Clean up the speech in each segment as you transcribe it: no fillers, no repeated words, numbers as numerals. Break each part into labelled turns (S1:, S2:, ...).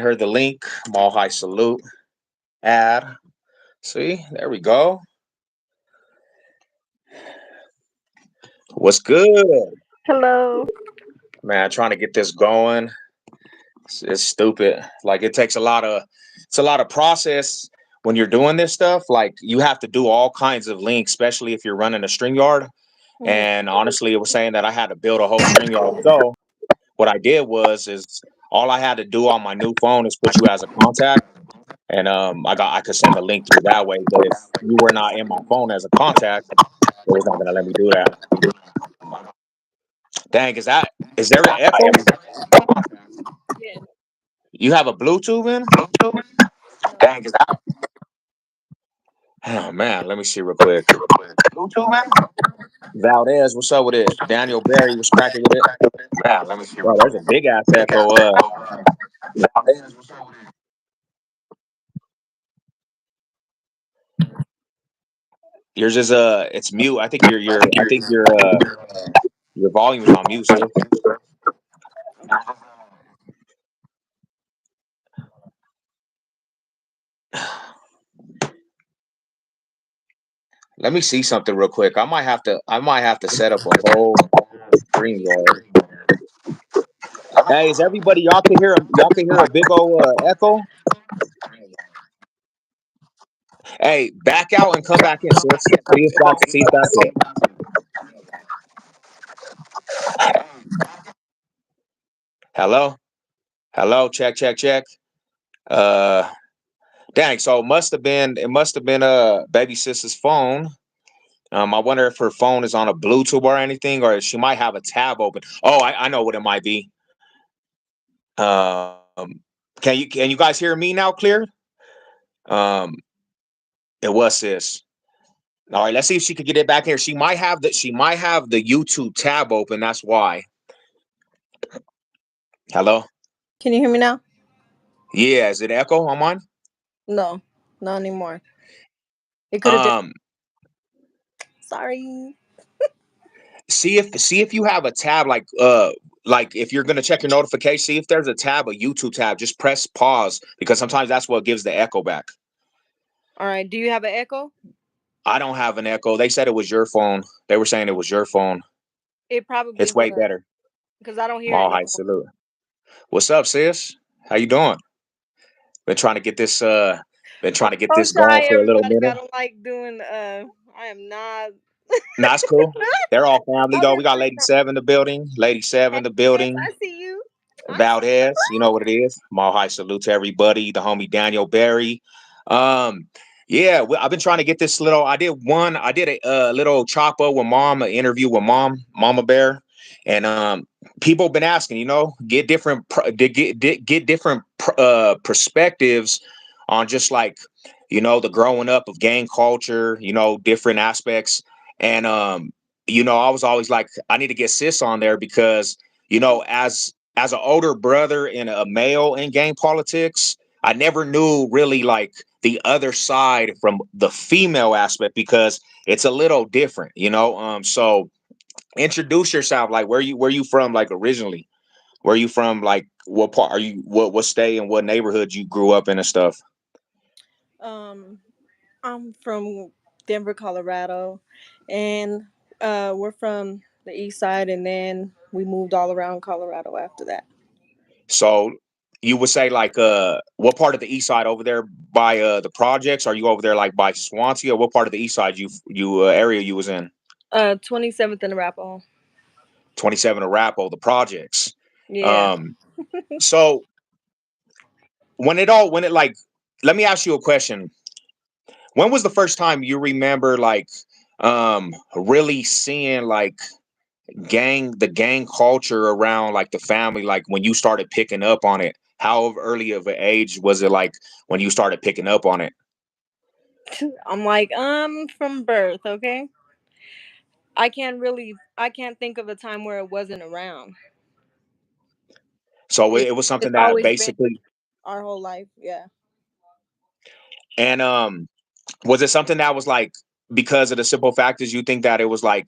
S1: send her the link. Mall High Salute. Add. See, there we go. What's good,
S2: Hello.
S1: man? Trying to get this going. It's stupid. Like it takes a lot of. It's a lot of process when you're doing this stuff. Like you have to do all kinds of links, especially if you're running a string yard.
S2: Mhm.
S1: And honestly, it was saying that I had to build a whole string yard. So what I did is all I had to do on my new phone is put you as a contact, and I could send the link through that way. But if you were not in my phone as a contact, it was not gonna let me do that. Dang, is there an echo?
S2: Yeah.
S1: You have a Bluetooth in?
S2: No.
S1: Oh man, let me see real quick. Valdez, what's up with it? Daniel Barry was cracking with it. Bro, there's a big ass echo. Yours is it's mute. I think your volume is on mute, sis. Let me see something real quick. I might have to set up a whole screen yard. Hey, is everybody y'all can hear a big old echo? Hey, back out and come back in, sis. See if that's it. Hello? Hello, check, check, check. Uh dang, so it must have been baby sis's phone. I wonder if her phone is on a Bluetooth or anything, or she might have a tab open. Oh, I know what it might be. Um, can you guys hear me now? Clear? Um, it was sis. All right, let's see if she could get it back here. She might have the YouTube tab open. That's why. Hello.
S2: Can you hear me now?
S1: Yeah, is it echo on mine?
S2: No, not anymore. It could have just.
S1: Um,
S2: Sorry.
S1: see if you have a tab like if you're gonna check your notification, see if there's a YouTube tab. Just press pause because sometimes that's what gives the echo back.
S2: All right. Do you have an echo?
S1: I don't have an echo. They said it was your phone. They were saying it was your phone.
S2: It probably
S1: It's way
S2: was
S1: better.
S2: because I don't hear it
S1: Mall
S2: no
S1: High
S2: more.
S1: salute. What's up, sis? How you doing? Been trying to get this been trying to get
S2: So
S1: this going
S2: shy,
S1: for a little
S2: everybody. I
S1: minute.
S2: don't like doing. I am not.
S1: Nah, it's cool. They're all family
S2: I've
S1: though.
S2: been
S1: We got
S2: pretty
S1: Lady
S2: nice.
S1: Seven the building. Lady
S2: Hey,
S1: Seven the
S2: sis,
S1: building.
S2: I see you. I see.
S1: Valdez, you know what it is. Mall High salute to everybody. The homie Daniel Barry. Um, yeah, I've been trying to get this little. I did a little chop up with mom, an interview with Mama Bear, and people been asking, get different, get different perspectives on just like the growing up of gang culture, different aspects, and I was always like, I need to get sis on there because as an older brother and a male in gang politics, I never knew really like the other side from the female aspect because it's a little different. So introduce yourself. Like where you from like originally? Where you from? Like what part are you what state and what neighborhood you grew up in and stuff?
S2: Um, I'm from Denver, Colorado, and we're from the east side, and then we moved all around Colorado after that.
S1: So you would say like what part of the east side over there by the projects? Are you over there like by Swansea or what part of the east side you area you was in?
S2: 27th in Arapahoe.
S1: 27 Arapahoe, the projects.
S2: Yeah.
S1: Um, so when it like, let me ask you a question. When was the first time you remember like really seeing like gang culture around like the family, like when you started picking up on it? How early of an age was it like when you started picking up on it?
S2: I'm like, from birth, okay? I can't think of a time where it wasn't around.
S1: So it,
S2: It's
S1: it was something
S2: it's
S1: that
S2: always been
S1: basically,
S2: our whole life, yeah.
S1: and was it something that was like because of the simple fact is you think that it was like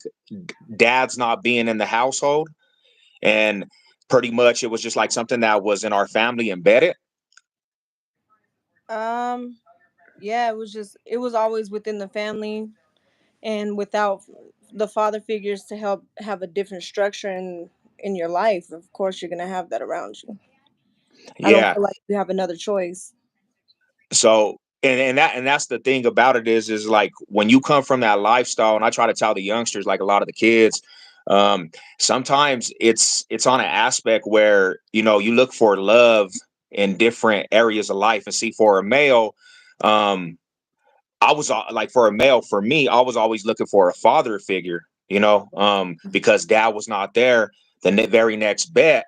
S1: dad's not being in the household and pretty much it was just like something that was in our family embedded?
S2: Um, yeah, it was always within the family, and without the father figures to help have a different structure in your life, of course you're gonna have that around you. I don't
S1: Yeah.
S2: feel like you have another choice.
S1: So and that's the thing about it is like when you come from that lifestyle, and I try to tell the youngsters, like a lot of the kids, um, sometimes it's on an aspect where you look for love in different areas of life, and see for a male, um, I was like for a male, for me, I was always looking for a father figure, because dad was not there. The very next bet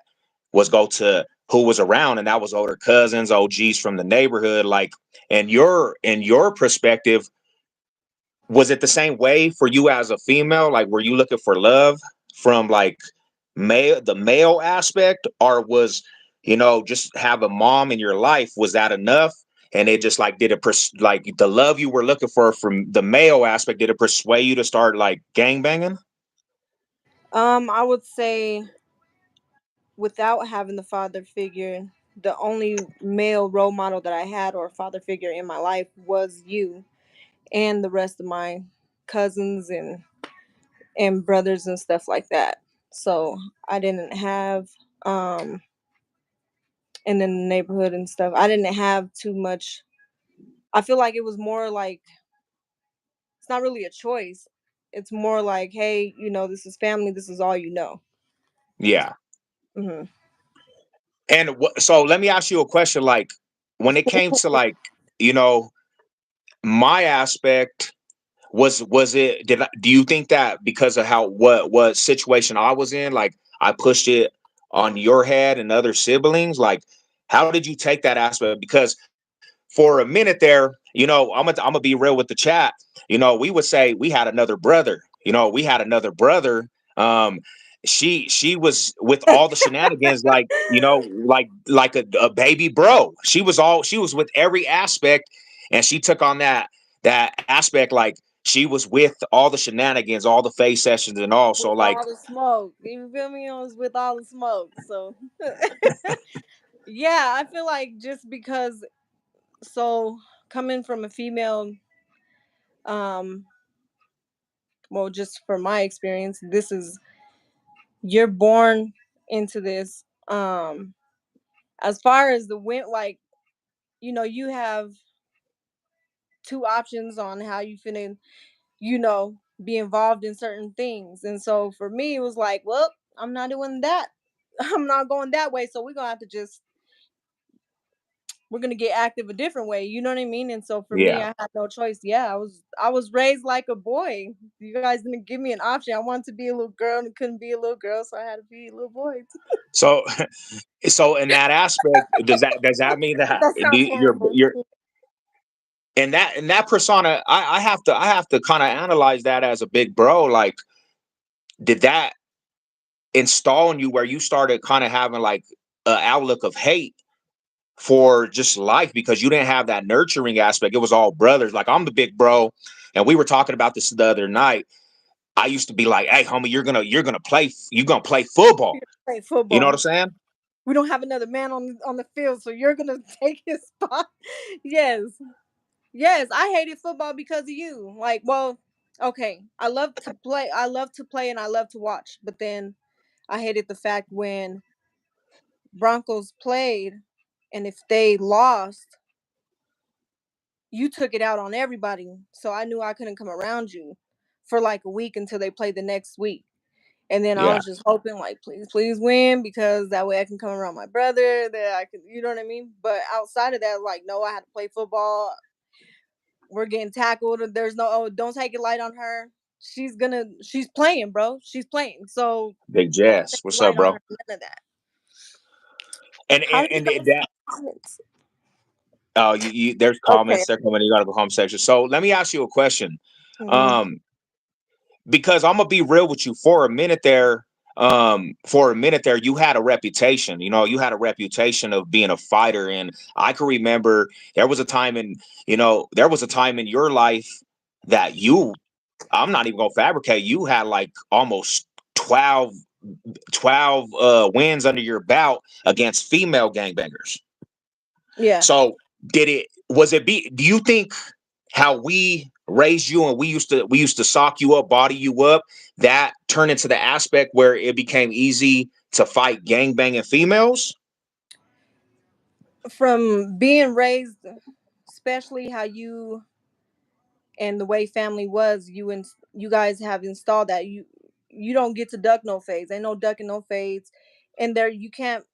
S1: was go to who was around, and that was older cousins, OGs from the neighborhood. Like, and your perspective, was it the same way for you as a female? Like, were you looking for love from like the male aspect, or was just have a mom in your life, was that enough? And it just like, did it like the love you were looking for from the male aspect, did it persuade you to start like gang banging?
S2: I would say without having the father figure, the only male role model that I had or father figure in my life was you and the rest of my cousins and brothers and stuff like that. So I didn't have um and in the neighborhood and stuff. I didn't have too much. I feel like it was more like it's not really a choice. It's more like, hey, this is family. This is all you know.
S1: Yeah.
S2: Hmm.
S1: And so let me ask you a question. Like, when it came to like, you know, my aspect, was it? Do you think that because of how what situation I was in, like I pushed it on your head and other siblings? Like, how did you take that aspect? Because for a minute there, I'm gonna be real with the chat. We would say we had another brother. We had another brother. Um, she was with all the shenanigans, like like a baby bro. She was with every aspect, and she took on that aspect, like she was with all the shenanigans, all the face sessions, and all. So
S2: With
S1: like,
S2: all the smoke, you feel me? I was with all the smoke. So yeah, I feel like just because so coming from a female, um, well, just from my experience, this is you're born into this. As far as the win, like you have two options on how you finna, be involved in certain things. And so for me, it was like, well, I'm not doing that. I'm not going that way. So we're gonna have to just we're gonna get active a different way. You know what I mean? And so for me,
S1: yeah.
S2: I had no choice. Yeah, I was raised like a boy. You guys didn't give me an option. I wanted to be a little girl and couldn't be a little girl, so I had to be a little boy.
S1: So so in that aspect, does that mean that
S2: That sounds horrible.
S1: you're and that persona, I have to kind of analyze that as a big bro. Like, did that install in you where you started kind of having like an outlook of hate for just life, because you didn't have that nurturing aspect? It was all brothers. Like, I'm the big bro, and we were talking about this the other night. I used to be like, hey homie, you're gonna play football.
S2: Play
S1: You know what
S2: football.
S1: I'm saying?
S2: We don't have another man on the field, so you're gonna take his spot. Yes, yes. I hated football because of you. Like, well, okay. I love to play. I love to play, and I love to watch. But then I hated the fact when Broncos played, and if they lost, you took it out on everybody. So I knew I couldn't come around you for like a week until they played the next week. And then I
S1: Yeah,
S2: was just hoping, like, please, please win, because that way I can come around my brother. That I could, you know what I mean? But outside of that, like, no, I had to play football. We're getting tackled. There's no, oh, don't take it light on her. She's playing, bro. She's playing. So
S1: Big
S2: don't take
S1: Jazz,
S2: it
S1: what's up,
S2: light on
S1: bro?
S2: her. None of that.
S1: and
S2: How
S1: and,
S2: do you
S1: and
S2: guys
S1: that
S2: comments?
S1: oh, there's
S2: Okay.
S1: comments, they're coming, you gotta go home section. So let me ask you a question.
S2: Hmm.
S1: um because I'm gonna be real with you. For a minute there, you had a reputation. You had a reputation of being a fighter, and I can remember there was a time in your life that I'm not even gonna fabricate, you had like almost 12 wins under your belt against female gangbangers.
S2: Yeah.
S1: So did it was it be do you think how we raised you and we used to sock you up, body you up, that turned into the aspect where it became easy to fight gangbanging females?
S2: From being raised, especially how you and the way family was, you guys have installed that you don't get to duck no fades. Ain't no ducking no fades, and there you can't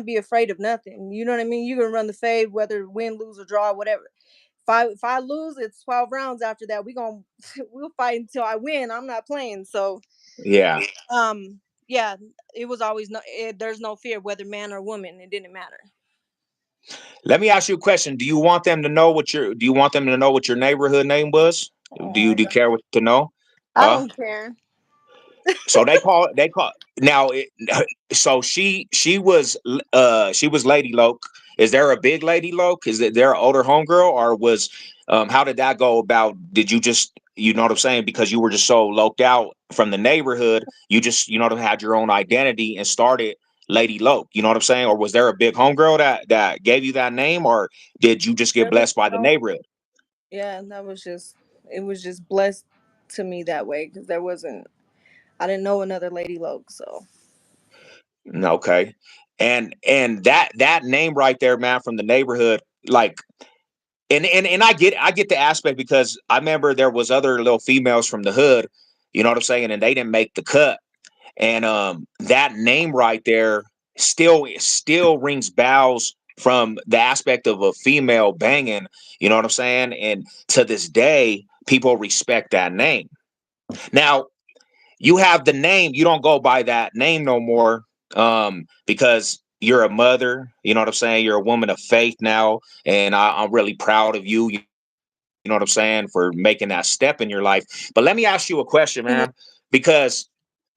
S2: be afraid of nothing. You know what I mean? You can run the fade whether win, lose, or draw, whatever. If I lose, it's 12 rounds. After that, we'll fight until I win. I'm not playing. So
S1: Yeah.
S2: yeah, it was always there's no fear whether man or woman. It didn't matter.
S1: Let me ask you a question. Do you want them to know what your neighborhood name was? Do you care what to know?
S2: I
S1: Huh?
S2: don't care.
S1: So they call now so she was Lady Loke. Is there a big Lady Loke? Is there an older homegirl, or was how did that go about? Did you just, you know what I'm saying, because you were just so loked out from the neighborhood, you just, you know, had your own identity and started Lady Loke, you know what I'm saying? Or was there a big homegirl that gave you that name, or did you just get
S2: There was
S1: blessed by the
S2: no,
S1: neighborhood?
S2: yeah, that was just it was just blessed to me that way because there wasn't I didn't know another Lady Loke, so
S1: Okay. And that name right there, man, from the neighborhood, like, and I get the aspect, because I remember there was other little females from the hood, you know what I'm saying, and they didn't make the cut. And that name right there still rings bells from the aspect of a female banging, you know what I'm saying? And to this day, people respect that name. Now, you have the name, you don't go by that name no more, because you're a mother, you know what I'm saying, you're a woman of faith now, and I'm really proud of you, you know what I'm saying, for making that step in your life. But let me ask you a question, man,
S2: mhm.
S1: because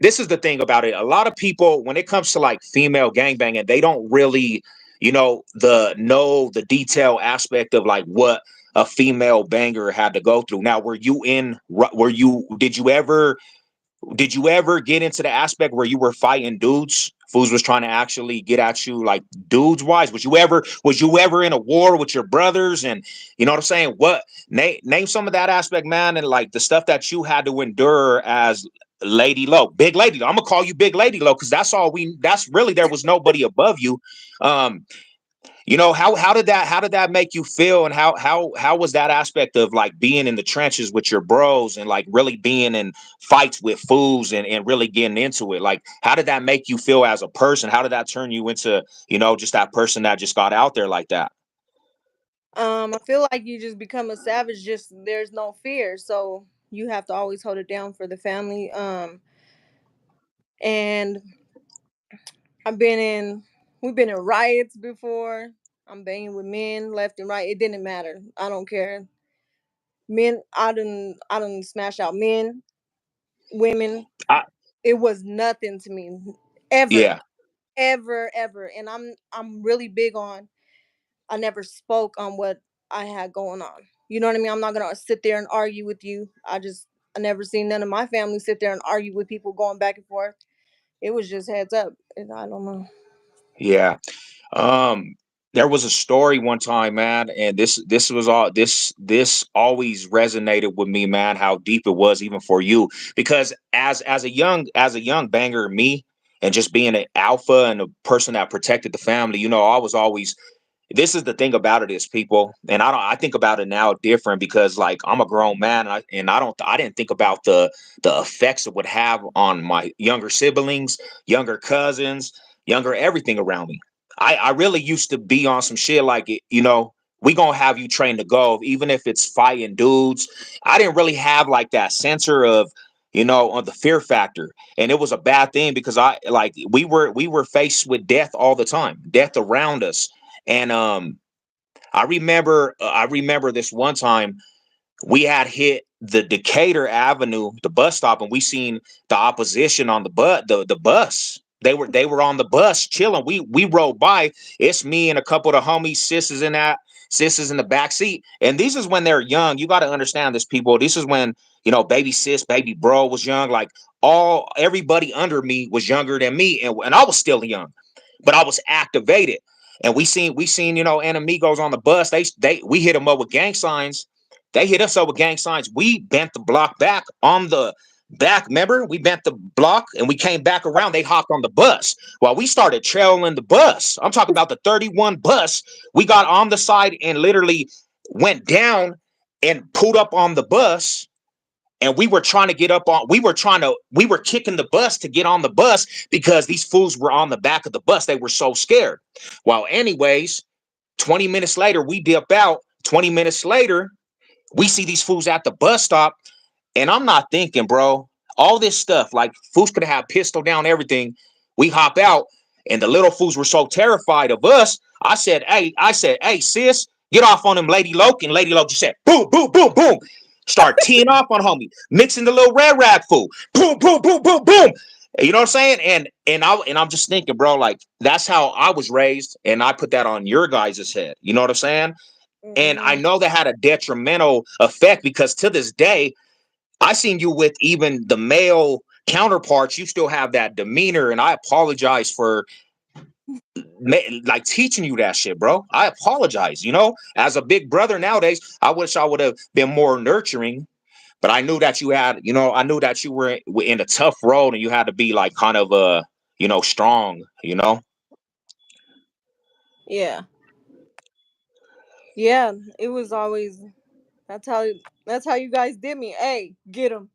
S1: this is the thing about it. A lot of people, when it comes to like female gangbanging, they don't really, know the detail aspect of like what a female banger had to go through. Now, did you ever get into the aspect where you were fighting dudes? Fools was trying to actually get at you, like, dudes wise. Was you ever in a war with your brothers? And you know what I'm saying? What name some of that aspect, man, and like the stuff that you had to endure as Lady Low, Big Lady Low. I'm gonna call you Big Lady Low because that's really, there was nobody above you. Um, how did that make you feel, and how was that aspect of like being in the trenches with your bros and like really being in fights with fools and really getting into it? Like, how did that make you feel as a person? How did that turn you into, just that person that just got out there like that?
S2: I feel like you just become a savage. Just there's no fear, so you have to always hold it down for the family. And I've been in, we've been in riots before. I'm banging with men left and right. It didn't matter. I don't care. Men, I didn't smash out men, women.
S1: I,
S2: It was nothing to me, ever,
S1: yeah,
S2: ever, ever. And I'm really big on. I never spoke on what I had going on. You know what I mean? I'm not gonna sit there and argue with you. I never seen none of my family sit there and argue with people going back and forth. It was just heads up. And I don't know.
S1: yeah. Um, there was a story one time, man, and this always resonated with me, man. How deep it was, even for you, because as a young banger, me, and just being an alpha and a person that protected the family, I was always. This is the thing about it, is people, and I think about it now different, because like I'm a grown man, I didn't think about the effects it would have on my younger siblings, younger cousins, younger everything around me. I really used to be on some shit like it, we gonna have you trained to go, even if it's fighting dudes. I didn't really have like that sensor of, on the fear factor. And it was a bad thing, because we were faced with death all the time, death around us. And I remember this one time we had hit the Decatur Avenue, the bus stop, and we seen the opposition on the bus. They were on the bus chilling. We rode by. It's me and a couple of the homies, sisters in the back seat. And this is when they're young. You got to understand this, people. This is when, baby sis, baby bro was young. Like, everybody under me was younger than me, and I was still young, but I was activated. And we seen enemigos on the bus. We hit them up with gang signs. They hit us up with gang signs. We bent the block back on the back. Remember, we bent the block and we came back around. They hopped on the bus while we started trailing the bus. I'm talking about the 31 bus. We got on the side and literally went down and pulled up on the bus, and we were trying to get up on we were kicking the bus to get on the bus because these fools were on the back of the bus. They were so scared. Well, anyways, 20 minutes later we dip out. 20 minutes later we see these fools at the bus stop, and I'm not thinking, bro, all this stuff, like fools could have pistol down, everything. We hop out, and the little fools were so terrified of us. I said, hey, sis, get off on them, Lady Loke. And Lady Loke just said, boom, boom, boom, boom. Start teeing off on homie, mixing the little red rag fool. Boom, boom, boom, boom, boom. You know what I'm saying? And I'm just thinking, bro, like that's how I was raised, and I put that on your guys' head. You know what I'm saying? And I
S2: Mm-hmm.
S1: know that had a detrimental effect because to this day, I seen you with even the male counterparts. You still have that demeanor, and I apologize for like teaching you that shit, bro. I apologize. As a big brother nowadays, I wish I would have been more nurturing. But I knew that you had, I knew that you were in a tough road, and you had to be like kind of strong.
S2: Yeah. Yeah. It was always that's how that's how you guys did me. Hey, get him,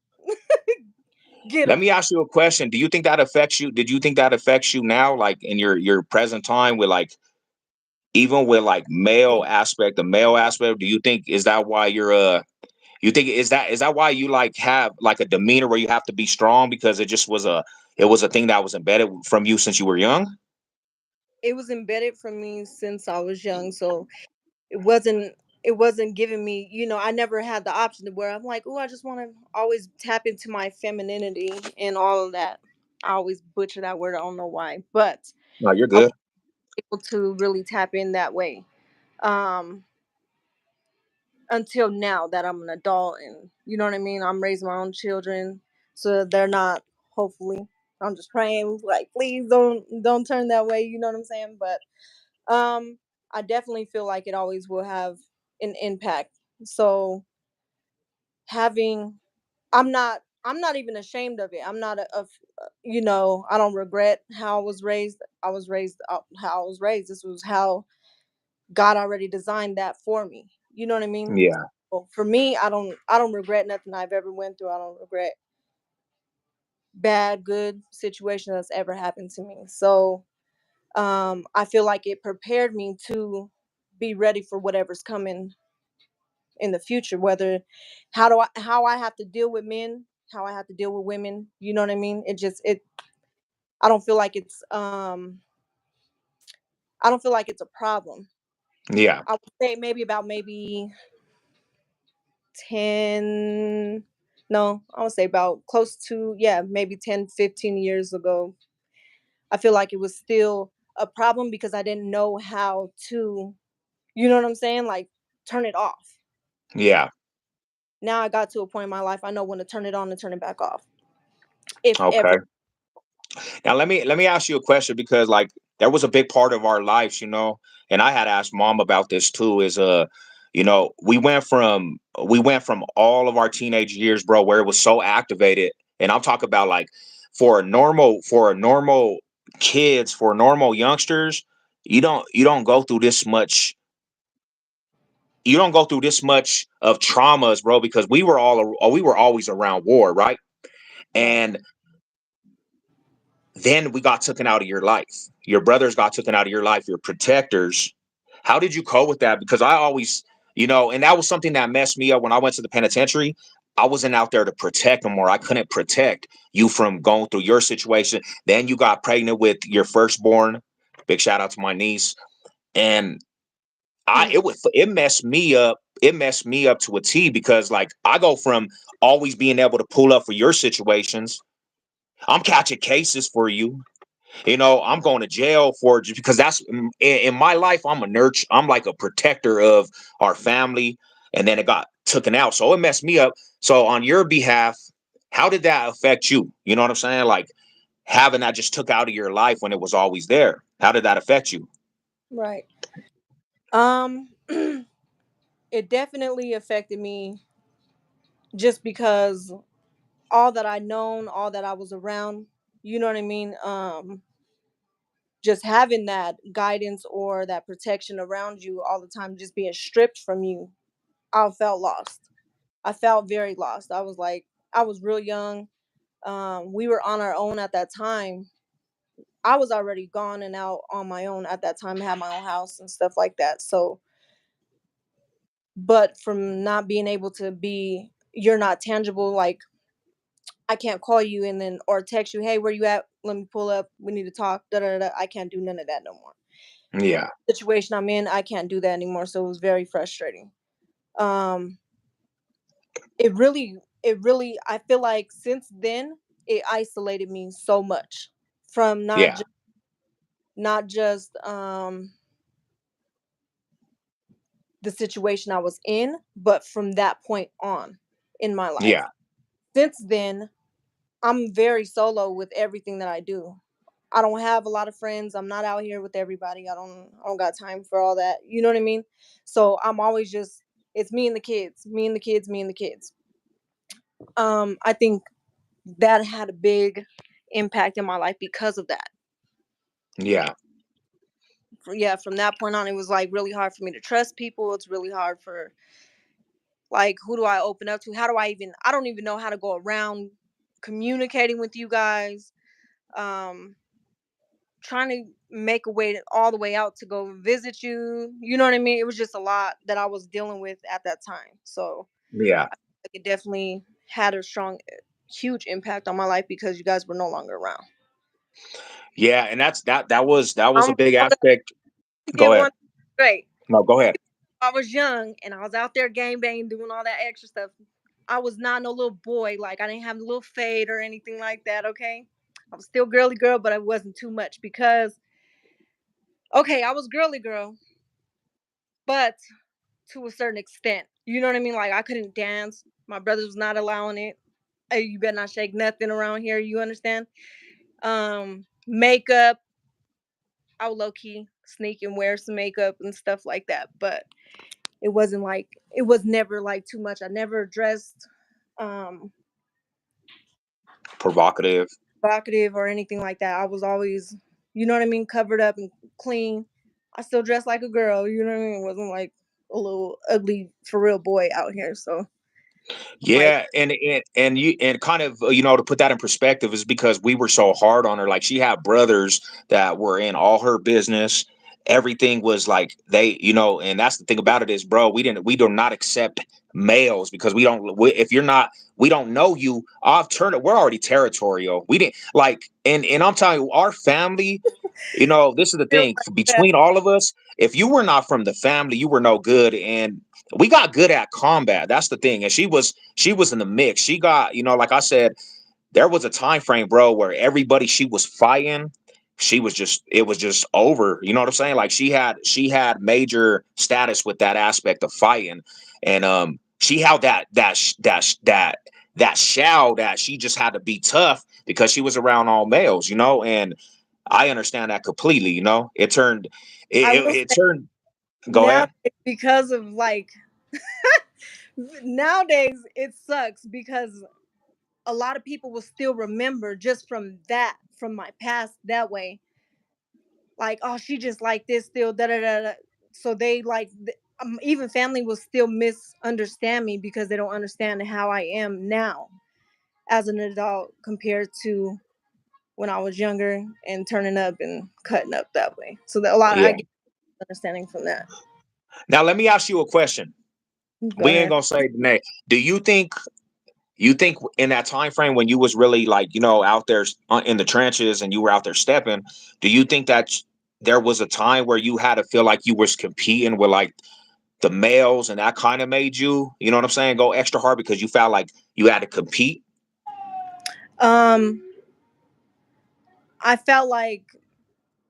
S2: get
S1: Let
S2: him.
S1: me ask you a question. Do you think that affects you? Did you think that affects you now, like in your present time, with like even with like the male aspect? Do you think is that why you think is that why you like have like a demeanor where you have to be strong because it was a thing that was embedded from you since you were young?
S2: It was embedded from me since I was young, so it wasn't it wasn't giving me, I never had the option to where I'm like, oh, I just want to always tap into my femininity and all of that. I always butcher that word. I don't know why, but
S1: No, you're
S2: I was
S1: good.
S2: able to really tap in that way. Um, until now that I'm an adult, and you know what I mean. I'm raising my own children, so they're not. Hopefully, I'm just praying, like, please don't turn that way. You know what I'm saying? But I definitely feel like it always will have an impact. So having, I'm not even ashamed of it. I'm not I don't regret how I was raised. I was raised how I was raised. This was how God already designed that for me. You know what I mean?
S1: Yeah,
S2: So for me, I don't regret nothing I've ever went through. I don't regret bad, good situation that's ever happened to me. So I feel like it prepared me to be ready for whatever's coming in the future. Whether how I have to deal with men, how I have to deal with women. You know what I mean? It. I don't feel like it's a problem.
S1: yeah,
S2: I would say maybe about maybe 10, no, I would say about close to, yeah, maybe 10, 15 years ago. I feel like it was still a problem because I didn't know how to, you know what I'm saying? Like, turn it off.
S1: yeah.
S2: Now I got to a point in my life I know when to turn it on and turn it back off. If
S1: Okay.
S2: ever.
S1: Now let me ask you a question because like that was a big part of our lives, and I had asked mom about this too. Is we went from all of our teenage years, bro, where it was so activated, and I'm talking about like for a normal kids, for normal youngsters, you don't go through this much. You don't go through this much of traumas, bro, because we were always around war, right?
S2: Right.
S1: And then we got taken out of your life. Your brothers got taken out of your life, your protectors. How did you cope with that? Because I always, and that was something that messed me up when I went to the penitentiary. I wasn't out there to protect them, or I couldn't protect you from going through your situation. Then you got pregnant with your firstborn. Big shout out to my niece. And it messed me up. It messed me up to a T because like I go from always being able to pull up for your situations. I'm catching cases for you. I'm going to jail for just because that's in my life. I'm a nurture. I'm like a protector of our family, and then it got taken out, so it messed me up. So on your behalf, how did that affect you? You know what I'm saying? Like having that just took out of your life when it was always there. How did that affect you?
S2: Right. Um, it definitely affected me just because all that I known, all that I was around, you know what I mean? Just having that guidance or that protection around you all the time just being stripped from you, I felt lost. I felt very lost. I was like, I was real young. We were on our own at that time. I was already gone and out on my own at that time, had my own house and stuff like that. So, but from not being able to be, you're not tangible, like I can't call you and then or text you, hey, where you at? Let me pull up. We need to talk. Da da da. I can't do none of that no more.
S1: Yeah,
S2: Situation I'm in, I can't do that anymore. So it was very frustrating. Um, it really, I feel like since then it isolated me so much from
S1: yeah,
S2: not just the situation I was in, but from that point on in my life.
S1: yeah,
S2: Since then, I'm very solo with everything that I do. I don't have a lot of friends. I'm not out here with everybody. I don't got time for all that. You know what I mean? So I'm always just it's me and the kids, me and the kids, me and the kids. I think that had a big impact in my life because of that.
S1: yeah.
S2: Yeah, from that point on it was like really hard for me to trust people. It's really hard for like who do I open up to? How do I don't even know how to go around communicating with you guys. Um trying to make a way all the way out to go visit you. You know what I mean? It was just a lot that I was dealing with at that time. So
S1: Yeah.
S2: I think it definitely had a strong, huge impact on my life because you guys were no longer around.
S1: Yeah, and that was a
S2: I'm
S1: big
S2: gonna
S1: aspect. Go
S2: give
S1: ahead.
S2: one straight.
S1: No, go ahead.
S2: I was young and I was out there game bang doing all that extra stuff. I was not no little boy. Like I didn't have a little fade or anything like that. Okay, I was still girly girl, but I wasn't too much because okay, I was girly girl, but to a certain extent. You know what I mean? Like I couldn't dance. My brothers was not allowing it. Hey, you better not shake nothing around here. You understand? Makeup. I would low key sneak and wear some makeup and stuff like that, but it wasn't like it was never like too much. I never dressed um
S1: Provocative.
S2: provocative or anything like that. I was always, you know what I mean, covered up and clean. I still dressed like a girl. You know what I mean? It wasn't like a little ugly for real boy out here. So like
S1: Yeah, and kind of to put that in perspective is because we were so hard on her. Like she had brothers that were in all her business. Everything was like and that's the thing about it is, bro, we do not accept males because if you're not, we don't know you. I've turned it. We're already territorial. We didn't like, and I'm telling you, our family. This is the
S2: feel
S1: thing
S2: like that.
S1: between all of us. If you were not from the family, you were no good, and we got good at combat. That's the thing. And she was in the mix. She got, like I said, there was a time frame, bro, where everybody she was fighting, it was just over. You know what I'm saying? Like she had major status with that aspect of fighting, and she held that shell that she just had to be tough because she was around all males, and I understand that completely.
S2: I
S1: It,
S2: will
S1: it
S2: say
S1: turned. Go
S2: now
S1: ahead.
S2: because of like nowadays it sucks because a lot of people will still remember just from that from my past that way like oh she just like this still da da da da. So they like even family will still misunderstand me because they don't understand how I am now as an adult compared to when I was younger and turning up and cutting up that way. So that a lot I
S1: Yeah.
S2: get understanding from that.
S1: Now let me ask you a question.
S2: Go
S1: We ain't
S2: ahead.
S1: gonna say the name. Do you think in that time frame when you was really like out there in the trenches and you were out there stepping, do you think that there was a time where you had to feel like you was competing with like the males and that kind of made you, you know what I'm saying, go extra hard because you felt like you had to compete?
S2: um I felt like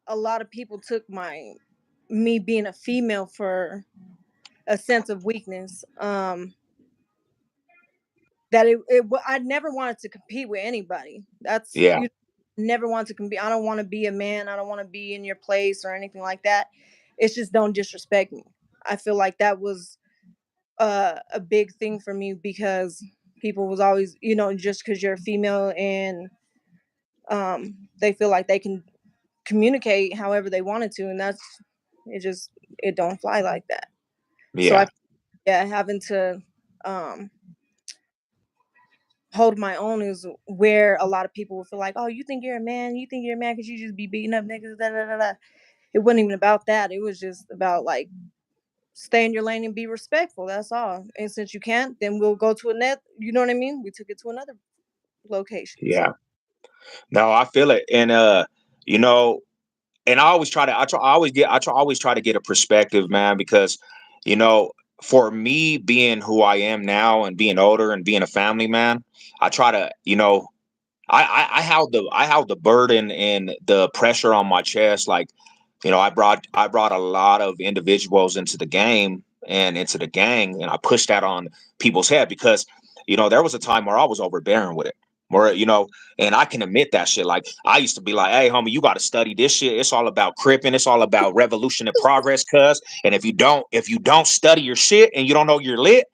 S2: a lot of people took my me being a female for a sense of weakness. That I never wanted to compete with anybody. That's
S1: Yeah.
S2: you never want to compete. I don't want to be a man. I don't want to be in your place or anything like that. It's just don't disrespect me. I feel like that was a big thing for me because people was always, just because you're a female and they feel like they can communicate however they wanted to, and that's it. Just it don't fly like that. So
S1: Yeah,
S2: I yeah, having to um hold my own is where a lot of people will feel like, oh, you think you're a man? You think you're a man because you just be beating up niggas? Da, da, da, da. It wasn't even about that. It was just about like stay in your lane and be respectful. That's all. And since you can't, then we'll go to a net. You know what I mean? We took it to another location. So
S1: yeah. No, I feel it, and you know, and I always try to, I always try to get a perspective, man, because you know, for me being who I am now and being older and being a family man, I try to, I held the burden and the pressure on my chest. Like, I brought a lot of individuals into the game and into the gang, and I pushed that on people's head because, there was a time where I was overbearing with it. Where, and I can admit that shit. Like I used to be like, hey homie, you gotta study this shit. It's all about cripping, it's all about revolution and progress, cuz. And if you don't study your shit and you don't know you're lit,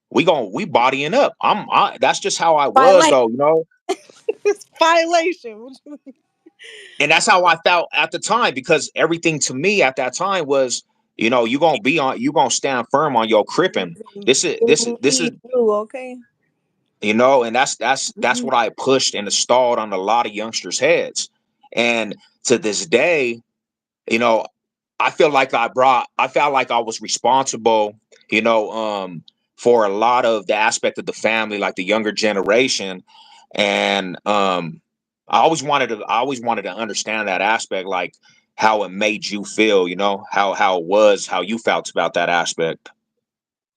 S1: we bodying up. That's just how I was
S2: violation.
S1: though.
S2: It's violation.
S1: And that's how I felt at the time because everything to me at that time was, you gonna stand firm on your cripping. This is,
S2: Blue, okay.
S1: and that's
S2: Mhm.
S1: what I pushed and installed on a lot of youngsters' heads. And to this day, you know, I felt like I was responsible, you know, um, for a lot of the aspect of the family, like the younger generation. And I always wanted to understand that aspect, like how it made you feel, how it was, how you felt about that aspect.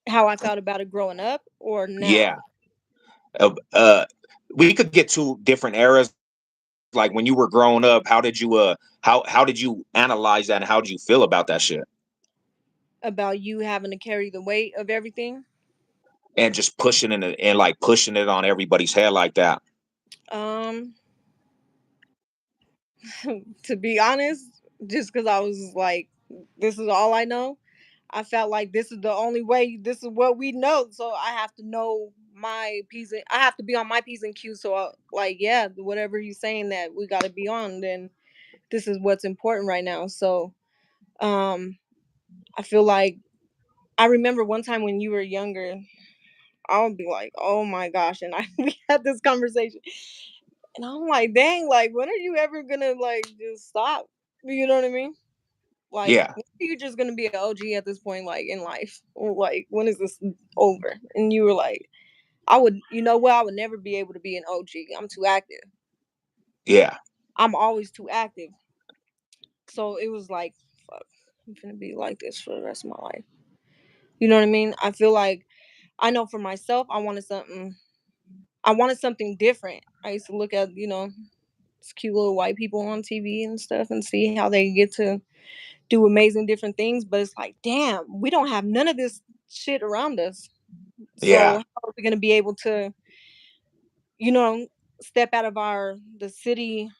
S2: How I felt about it growing up or
S1: Yeah.
S2: now.
S1: We could get to different eras, like when you were growing up, how did you analyze that and how did you feel about that shit?
S2: About you having to carry the weight of everything.
S1: And just pushing it and like pushing it on everybody's head like that.
S2: Um, to be honest, just because I was like, this is all I know. I felt like this is the only way. This is what we know. So I have to know my P's. I have to be on my P's and Q's. So like, yeah, whatever he's saying that we got to be on, then this is what's important right now. So, um, I feel like I remember one time when you were younger, I would be like, oh my gosh, and I we had this conversation, and I'm like, dang, like when are you ever gonna like just stop? You know what I mean? Like,
S1: Yeah,
S2: when are you just gonna be an OG at this point, like in life? Or like, when is this over? And you were like, I would, you know what? I would never be able to be an OG. I'm too active.
S1: yeah,
S2: I'm always too active. So it was like, fuck, I'm gonna be like this for the rest of my life. You know what I mean? I feel like I know for myself, I wanted something. I wanted something different. I used to look at, these cute little white people on TV and stuff and see how they get to do amazing different things. But it's like, damn, we don't have none of this shit around us. So
S1: yeah,
S2: how are we gonna be able to, you know, step out of our the city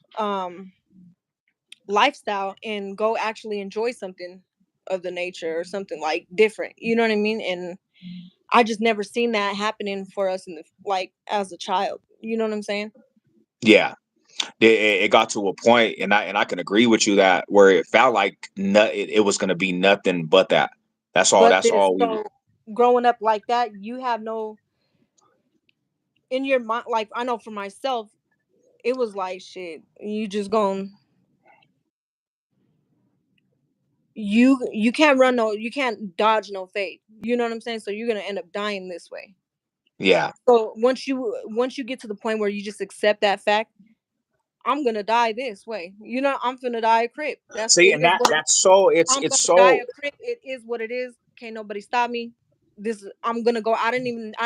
S2: lifestyle and go actually enjoy something of the nature or something like different. You know what I mean? And I just never seen that happening for us in the like as a child. You know what I'm saying?
S1: yeah. It got to a point, and I can agree with you that where it felt like it was going to be nothing but that. That's all.
S2: But
S1: That's
S2: this
S1: all we.
S2: so growing up like that, you have no in your mind. Like I know for myself, it was like shit. You just going you can't run no you can't dodge no fate. You know what I'm saying? So you're gonna end up dying this way.
S1: Yeah.
S2: So once you get to the point where you just accept that fact, I'm gonna die this way. I'm gonna die a crip. That's
S1: See,
S2: it
S1: and
S2: is what it is.
S1: that's so.
S2: I'm
S1: It's
S2: gonna die
S1: so.
S2: a crip. It is what it is. Can't nobody stop me. I'm gonna go. I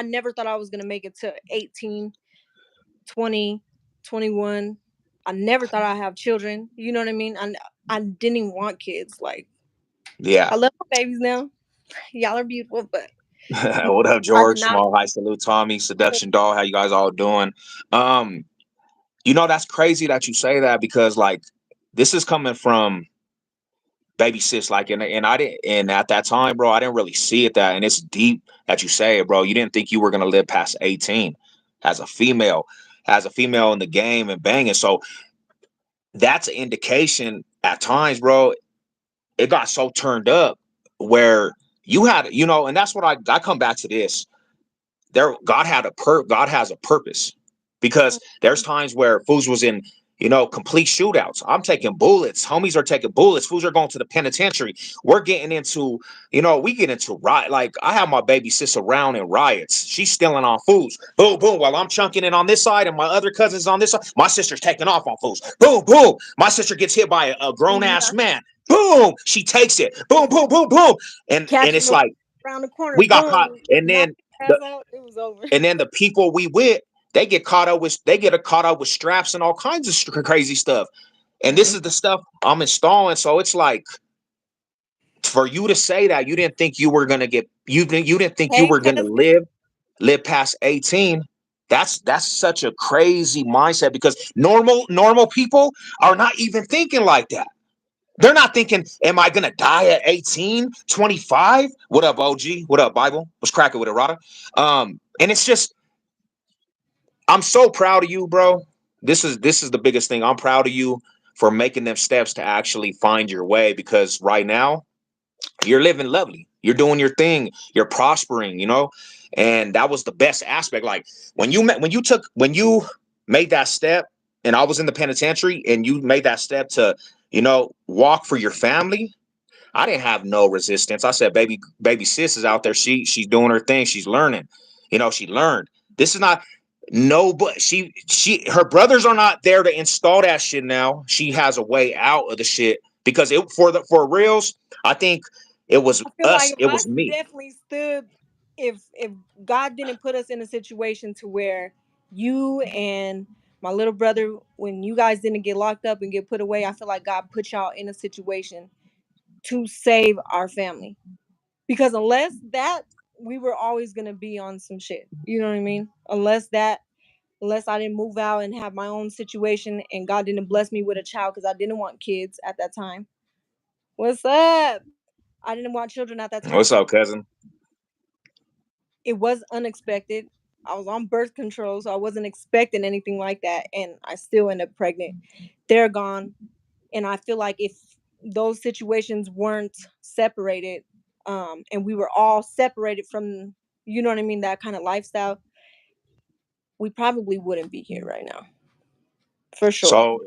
S2: never thought I was gonna make it to 18, 20, 21. I never thought I'd have children. You know what I mean? I didn't even want kids. Like
S1: Yeah.
S2: I love my babies now. Y'all are beautiful, but
S1: What up,
S2: I did
S1: George?
S2: not.
S1: Small high salute, Tommy, Seduction Doll. How you guys all doing? Um, that's crazy that you say that because like this is coming from baby sis, like, and I didn't, and at that time, bro, I didn't really see it that, and it's deep that you say it, bro. You didn't think you were gonna live past 18 as a female, in the game and banging. So that's an indication at times, bro. It got so turned up where you had, and that's what I come back to this. God has a purpose, because there's times where fools was in, complete shootouts. I'm taking bullets. Homies are taking bullets. Fools are going to the penitentiary. We're getting into, we get into riot. Like, I have my baby sis around in riots. She's stealing on fools. Boom, boom. While I'm chunking it on this side and my other cousins on this side, my sister's taking off on fools. Boom, boom. My sister gets hit by a grown ass man. Boom. She takes it. Boom, boom, boom, boom. And
S2: Catch him
S1: it's like
S2: around the corner,
S1: we got caught.
S2: boom,
S1: And
S2: knock
S1: then
S2: his
S1: the
S2: ass out. It was over.
S1: the people we with, they get caught up with straps and all kinds of crazy stuff. And this is the stuff I'm installing. So it's like, for you to say that you didn't think you were gonna you didn't think you
S2: Hey,
S1: were gonna
S2: tested.
S1: live past 18. That's such a crazy mindset, because normal people are not even thinking like that. They're not thinking, am I gonna die at 18, 25? What up, OG? What up, Bible? What's cracking with it, Rada? And it's just, I'm so proud of you, bro. This is the biggest thing. I'm proud of you for making them steps to actually find your way, because right now you're living lovely. You're doing your thing. You're prospering, and that was the best aspect. Like, when you made that step, and I was in the penitentiary, and you made that step to, walk for your family. I didn't have no resistance. I said, baby sis is out there. She's doing her thing. She's learning. She learned. This is not no, but her brothers are not there to install that shit now. She has a way out of the shit, because for reals, I think it was
S2: I feel like
S1: us.
S2: if
S1: It
S2: I
S1: was me.
S2: definitely stood, if God didn't put us in a situation to where you and my little brother, when you guys didn't get locked up and get put away, I feel like God put y'all in a situation to save our family. Because unless that, we were always gonna be on some shit. You know what I mean? Unless I didn't move out and have my own situation, and God didn't bless me with a child because I didn't want kids at that time. What's up? I didn't want children at that time,
S1: What's
S2: so
S1: up, cousin?
S2: it was unexpected. I was on birth control, so I wasn't expecting anything like that, and I still ended up pregnant. They're gone, and I feel like if those situations weren't separated, and we were all separated from, you know what I mean, that kind of lifestyle, we probably wouldn't be here right now, for sure,
S1: So,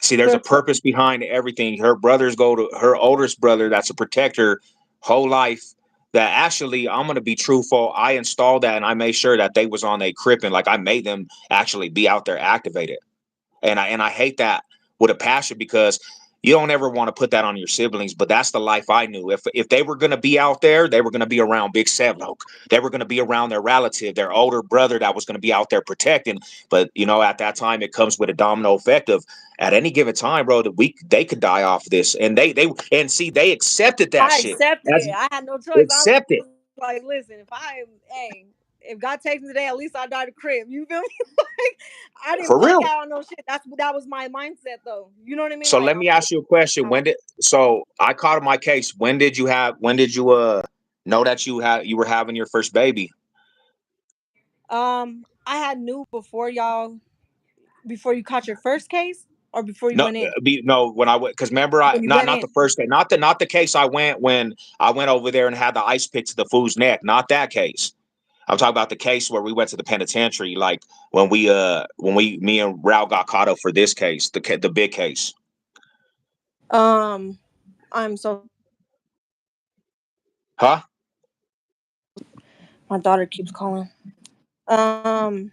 S1: see, there's
S2: for
S1: a
S2: sure.
S1: purpose behind everything. Her brothers go to her oldest brother, that's a protector, whole life. That actually, I'm gonna be truthful. I installed that, and I made sure that they was on a crib, and like, I made them actually be out there activated. And I hate that with a passion, because you don't ever want to put that on your siblings. But that's the life I knew. If they were gonna be out there, they were gonna be around Big Seven Oak. They were gonna be around their relative, their older brother that was gonna be out there protecting. But at that time, it comes with a domino effect of, at any given time, bro, they could die off this. And and see, they accepted that
S2: I
S1: shit.
S2: accepted
S1: As
S2: it. I had no choice. I was
S1: accepted.
S2: like, listen, if God takes me today, at least I die the crib. You feel me? Like, I didn't fuck
S1: For
S2: out on
S1: real.
S2: no shit. That was my mindset though. You know what I mean? Like,
S1: So
S2: I'm
S1: let
S2: like,
S1: me ask you a question. So I caught my case. When did you know that you were having your first baby?
S2: I had knew before y'all, before you caught your first case, or before you
S1: No,
S2: went in.
S1: no, when I went, because remember, I
S2: When you
S1: not
S2: went
S1: not the
S2: in.
S1: first case, not the case I went when I went over there and had the ice pick to the fool's neck. Not that case. I'm talking about the case where we went to the penitentiary, like me and Rao got caught up for this case, the big case.
S2: Um, I'm so sorry.
S1: Huh?
S2: My daughter keeps calling. Um,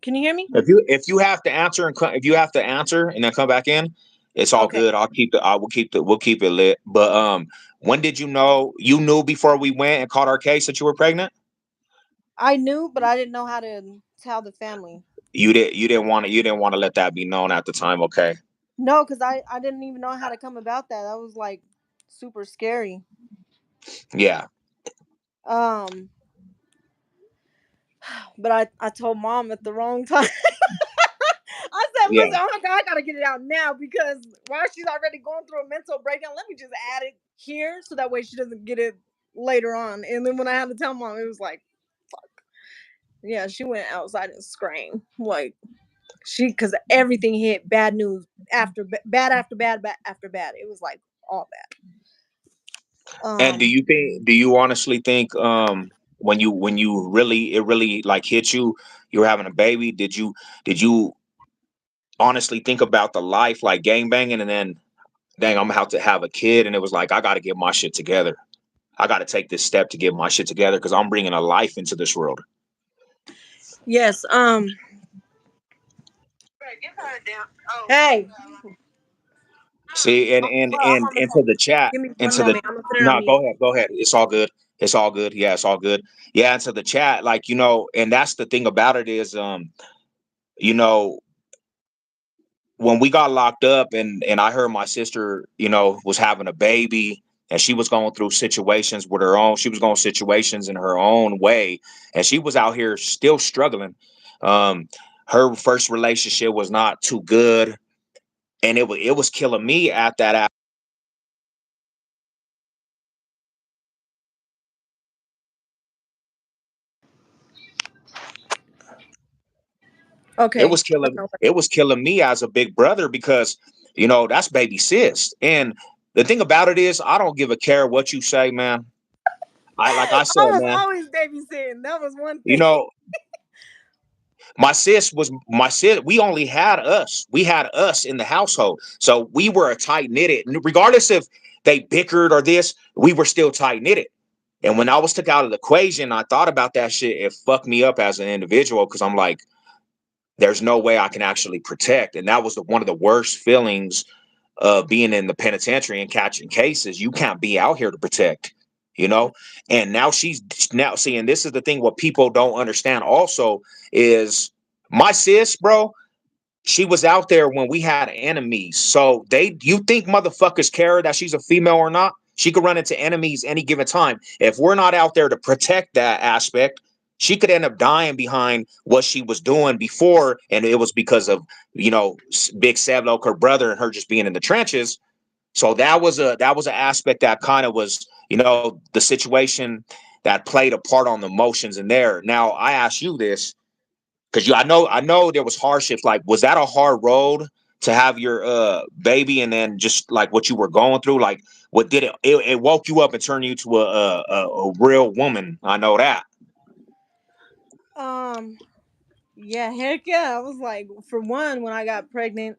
S2: can you hear me?
S1: If you have to answer if you have to answer and then come back in, it's all
S2: Okay.
S1: good. We'll keep it lit. But when did you knew before we went and caught our case that you were pregnant?
S2: I knew, but I didn't know how to tell the family.
S1: You didn't want to let that be known at the time, okay?
S2: No, because I didn't even know how to come about that. That was like super scary.
S1: Yeah.
S2: Um, but I told mom at the wrong time. I said,
S1: Yeah.
S2: listen, oh my God, I gotta get it out now because while she's already going through a mental breakdown, let me just add it here so that way she doesn't get it later on. And then when I had to tell mom, it was like, yeah, she went outside and screamed. Like, because everything hit bad news after bad after bad, bad after bad. It was like all bad.
S1: And do you honestly think when you really, it really like hit you, you were having a baby, did you honestly think about the life like gang banging, and then dang, I'm about to have a kid, and it was like I got to get my shit together. I got to take this step to get my shit together because I'm bringing a life into this world.
S2: Yes. Hey.
S1: See,
S2: I'm on the
S1: into
S2: phone.
S1: the chat,
S2: Give me one
S1: into the
S2: moment. I'm gonna put it on
S1: no,
S2: mute.
S1: go ahead. It's all good. It's all good. Yeah, it's all good. Yeah, into the chat, like and that's the thing about it is, you know, when we got locked up, and I heard my sister, was having a baby, and she was going through situations with her own. She was going situations in her own way, and she was out here still struggling. Um, her first relationship was not too good, and it was killing me at that. It
S2: Okay.
S1: was killing it was killing me as a big brother because that's baby sis. And the thing about it is I don't give a care what you say, man. I like I said,
S2: I was
S1: man,
S2: always babysitting. That was one
S1: you
S2: thing.
S1: know, my sis, we only had us. We had us in the household. So we were a tight knitted. Regardless if they bickered or this, we were still tight knitted. And when I was took out of the equation, I thought about that shit. It fucked me up as an individual because I'm like, there's no way I can actually protect. And that was one of the worst feelings of being in the penitentiary and catching cases. You can't be out here to protect, you know? And now she's now seeing, this is the thing, what people don't understand also is my sis, bro, she was out there when we had enemies. So you think motherfuckers care that she's a female or not? She could run into enemies any given time. If we're not out there to protect that aspect, she could end up dying behind what she was doing before, and it was because of Big Sevlok, her brother, and her just being in the trenches. So that was an aspect that kind of was the situation that played a part on the emotions in there. Now I ask you this, because I know there was hardships. Like, was that a hard road to have your baby, and then just like what you were going through? Like, what did it woke you up and turned you to a real woman? I know that.
S2: Um, yeah, heck yeah. I was like, for one, when I got pregnant,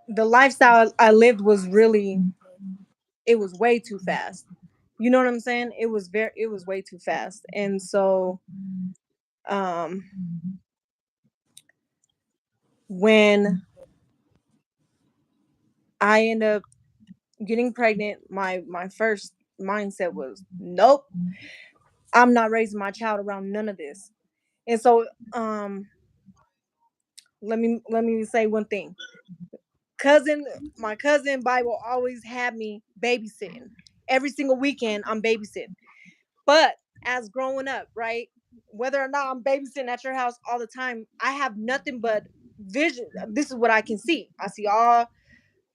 S2: the lifestyle I lived was really, it was way too fast. You know what I'm saying? It was way too fast. And so, um, when I end up getting pregnant, my first mindset was, nope, I'm not raising my child around none of this. And so, let me say one thing. Cousin, my cousin Bible always had me babysitting. Every single weekend, I'm babysitting. But as growing up, right, whether or not I'm babysitting at your house all the time, I have nothing but vision. This is what I can see. I see all,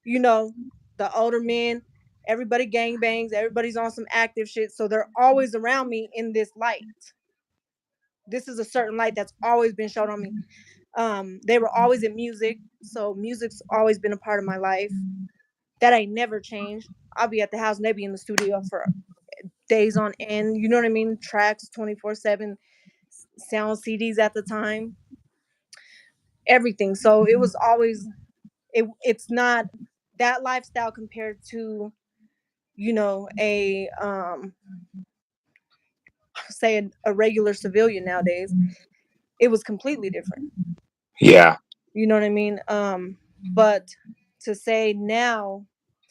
S2: you know, the older men, everybody gang bangs, everybody's on some active shit. So they're always around me in this light. This is a certain light that's always been shown on me. They were always in music. So music's always been a part of my life. That ain't never changed. I'll be at the house and they be in the studio for days on end. You know what I mean? Tracks 24/7, sound CDs at the time, everything. So it was always, it's not that lifestyle compared to, a say a regular civilian nowadays. It was completely different.
S1: Yeah,
S2: You know what I mean? But to say now,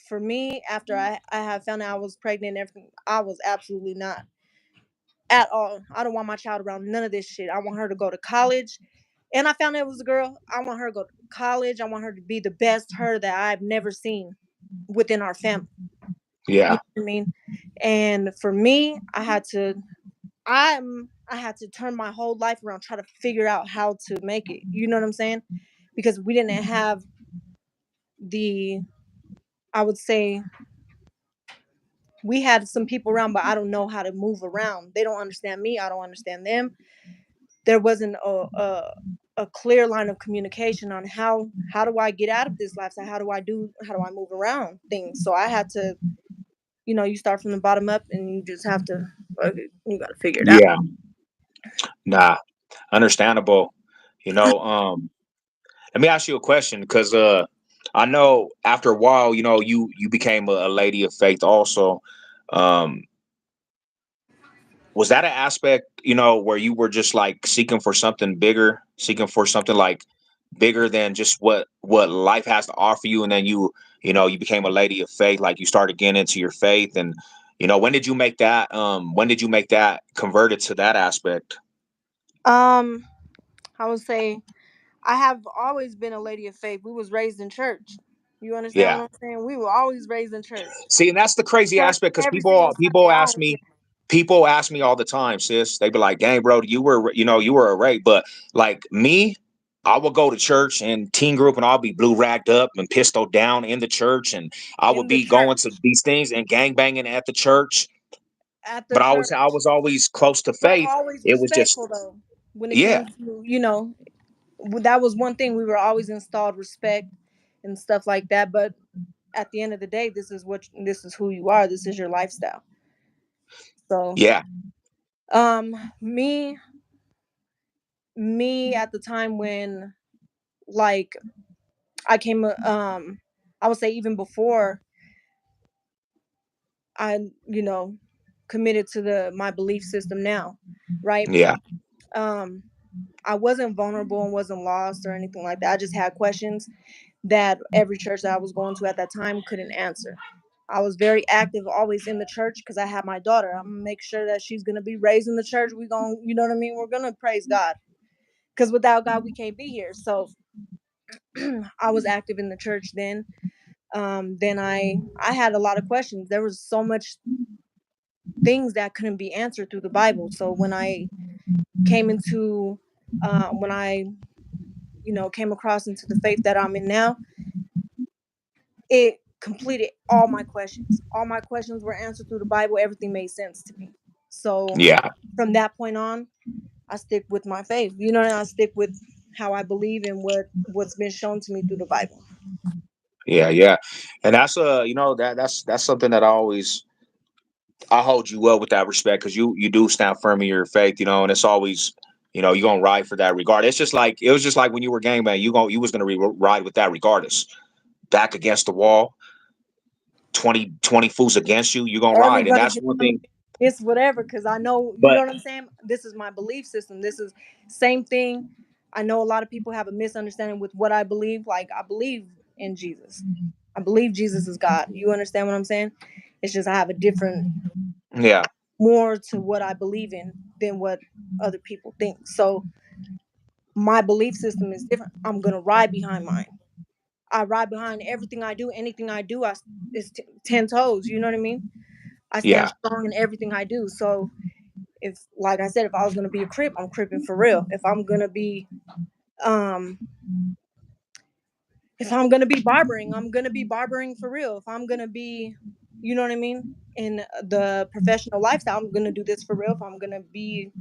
S2: for me, after I have found out I was pregnant and everything, I was absolutely not at all. I don't want my child around none of this shit. I want her to go to college. And I found out it was a girl. I want her to go to college. I want her to be the best her that I've never seen within our family. You
S1: yeah,
S2: know what I mean? And for me, I had to turn my whole life around, try to figure out how to make it. You know what I'm saying? because we didn't have the, I would say, we had some people around, but I don't know how to move around. They don't understand me. I don't understand them. There wasn't a clear line of communication on how do I get out of this lifestyle? How do I move around things? So I had to, you start from the bottom up, and you just have to, you got to figure it out.
S1: Yeah. Nah. Understandable. You know, let me ask you a question because I know after a while, you became a lady of faith also. Um, was that an aspect, where you were just like seeking for something bigger, seeking for something like bigger than just what life has to offer you, and then you became a lady of faith, like you started getting into your faith, and when did you make that converted to that aspect?
S2: Um, I would say I have always been a lady of faith. We was raised in church. You understand
S1: Yeah.
S2: what I'm saying? We were always raised in church.
S1: See, and that's the crazy
S2: Church
S1: aspect because
S2: every
S1: people
S2: single
S1: people
S2: Sunday. I
S1: ask
S2: don't care.
S1: me, people ask me all the time, sis. They be like, "Dang, bro, you were a rape," but like me, I will go to church and teen group, and I'll be blue ragged up and pistol down in the church, and I would
S2: In the
S1: be going to
S2: church,
S1: these things and gang banging at the church.
S2: at the
S1: But
S2: church,
S1: I was always close to
S2: but
S1: faith.
S2: always
S1: It was just,
S2: respectful though. When it
S1: yeah,
S2: came to, that was one thing, we were always installed respect and stuff like that. But at the end of the day, this is who you are. This is your lifestyle. So,
S1: yeah,
S2: me at the time when, like, I came, I would say even before I, committed to the my belief system now, right?
S1: yeah,
S2: Um, I wasn't vulnerable and wasn't lost or anything like that. I just had questions that every church that I was going to at that time couldn't answer. I was very active, always in the church because I had my daughter. I'm gonna make sure that she's gonna be raised in the church. We gonna, you know what I mean? We're gonna praise God because without God we can't be here. So I was active in the church then. Then I had a lot of questions. There was so much things that couldn't be answered through the Bible. So when I came into, when I came across into the faith that I'm in now, it completed all my questions. All my questions were answered through the Bible. Everything made sense to me. So
S1: yeah,
S2: from that point on, I stick with my faith. And I stick with how I believe and what's been shown to me through the Bible.
S1: yeah, yeah. And that's that's something that I hold you up with that respect because you do stand firm in your faith, and it's always, you're gonna ride for that regard. It was just like when you were gangbang, you was gonna ride with that regardless. Back against the wall, 20 fools against you, you're gonna ride. And
S2: Everybody
S1: that's
S2: can
S1: one
S2: tell me
S1: thing.
S2: it's whatever because I know, you know
S1: But
S2: what I'm saying? This is my belief system. This is same thing. I know a lot of people have a misunderstanding with what I believe. Like, I believe in Jesus. I believe Jesus is God. You understand what I'm saying? It's just I have a different,
S1: yeah,
S2: more to what I believe in than what other people think. So my belief system is different. I'm gonna ride behind mine. I ride behind everything I do. Anything I do, it's 10 toes. You know what I mean? I stand
S1: yeah,
S2: strong in everything I do. So if, like I said, if I was gonna be a crip, I'm cripping for real. Um, if I'm gonna be barbering, I'm gonna be barbering for real. If I'm gonna be, you know what I mean, in the professional lifestyle, I'm gonna do this for real. If I'm gonna be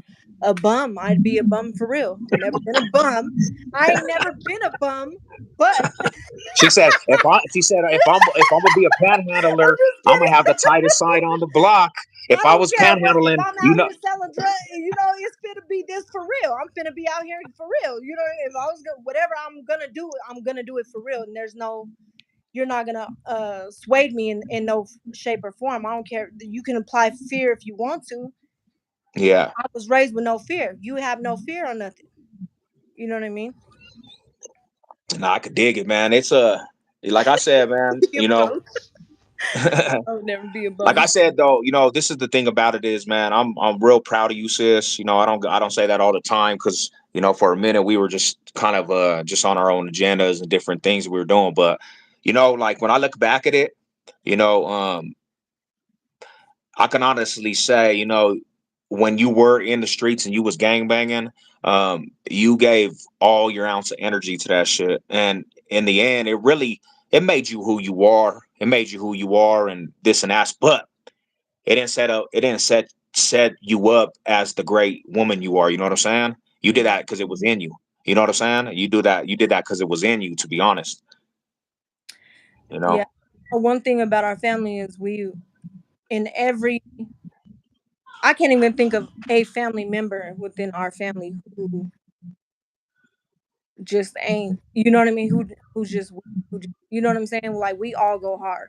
S2: a bum, I'd be a bum for real. Never been a bum. I ain't never been a bum, but
S1: she said if I'm gonna be a
S2: I'm
S1: panhandler,
S2: just
S1: I'm gonna have the
S2: kidding.
S1: tightest side on the block.
S2: I
S1: If I
S2: don't
S1: was
S2: care. But if
S1: panhandling,
S2: I'm out here selling drugs, it's finna be this for real. I'm finna be out here for real. If I was gonna, whatever I'm gonna do it for real. And you're not gonna sway me in no shape or form. I don't care. You can apply fear if you want to.
S1: yeah,
S2: I was raised with no fear. You have no fear or nothing. You know what I mean?
S1: nah, I could dig it, man. It's like I said, man,
S2: Be a bum. I would never be a
S1: like I
S2: bum.
S1: said though, this is the thing about it is, man, I'm real proud of you, sis. I don't say that all the time because for a minute we were just kind of just on our own agendas and different things we were doing. But like when I look back at it, I can honestly say, when you were in the streets and you was gang banging, you gave all your ounce of energy to that shit, and in the end, it made you who you are. It made you who you are, and this and that. But it didn't set you up as the great woman you are. You know what I'm saying? You did
S2: Mhm.
S1: that because it was in you. You know what I'm saying? You did that because it was in you. To be honest, you
S2: Yeah.
S1: know.
S2: One thing about our family is we in every I can't even think of a family member within our family who just ain't, you know what I mean? Who's just you know what I'm saying? Like we all go hard.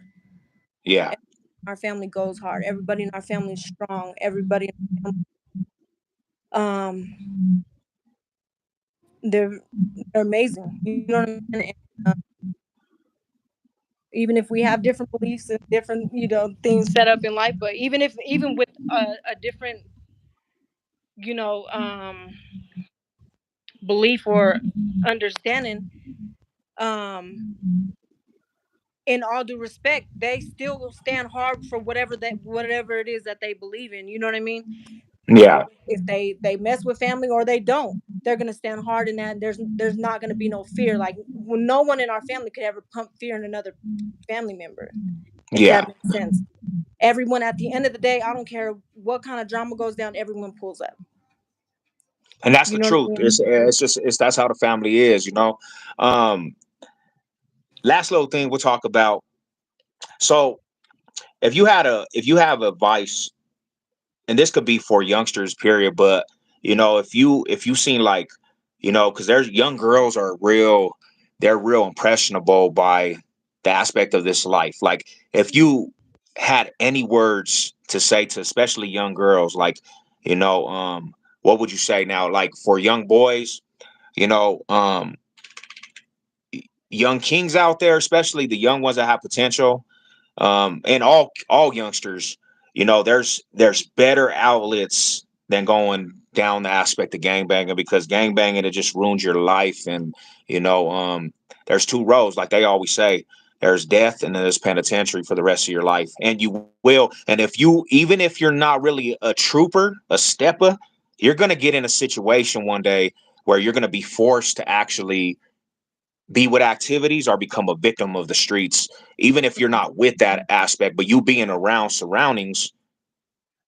S1: Yeah,
S2: Everybody in our family goes hard. Everybody in our family is strong. Everybody in our family, they're they're amazing. You know what I'm saying? And, even if we have different beliefs and different, things set up in life, but even with a different, you know, belief or understanding, um, in all due respect, they still stand hard for whatever it is that they believe in. You know what I mean? And
S1: yeah,
S2: if they mess with family or they don't, they're gonna stand hard in that. And there's not gonna be no fear. Like no one in our family could ever pump fear in another family member, if
S1: yeah.
S2: that makes sense. Everyone at the end of the day, I don't care what kind of drama goes down, everyone pulls up.
S1: And that's
S2: You
S1: the
S2: know what I
S1: truth.
S2: mean?
S1: It's just it's that's how the family is. You know. Um, Last little thing we'll talk about. So if you have advice, and this could be for youngsters, period, but if you seen like, because there's young girls are real, they're real impressionable by the aspect of this life. Like if you had any words to say to especially young girls, like, you know, what would you say now? Like for young boys, you know, young kings out there, especially the young ones that have potential, and all youngsters, there's better outlets than going down the aspect of gangbanging, because gangbanging, it just ruins your life. And you know there's two roads, like they always say. There's death, and then there's penitentiary for the rest of your life. And you will, and if you even if you're not really a trooper, a stepper, you're going to get in a situation one day where you're going to be forced to actually be with activities or become a victim of the streets, even if you're not with that aspect, but you being around surroundings,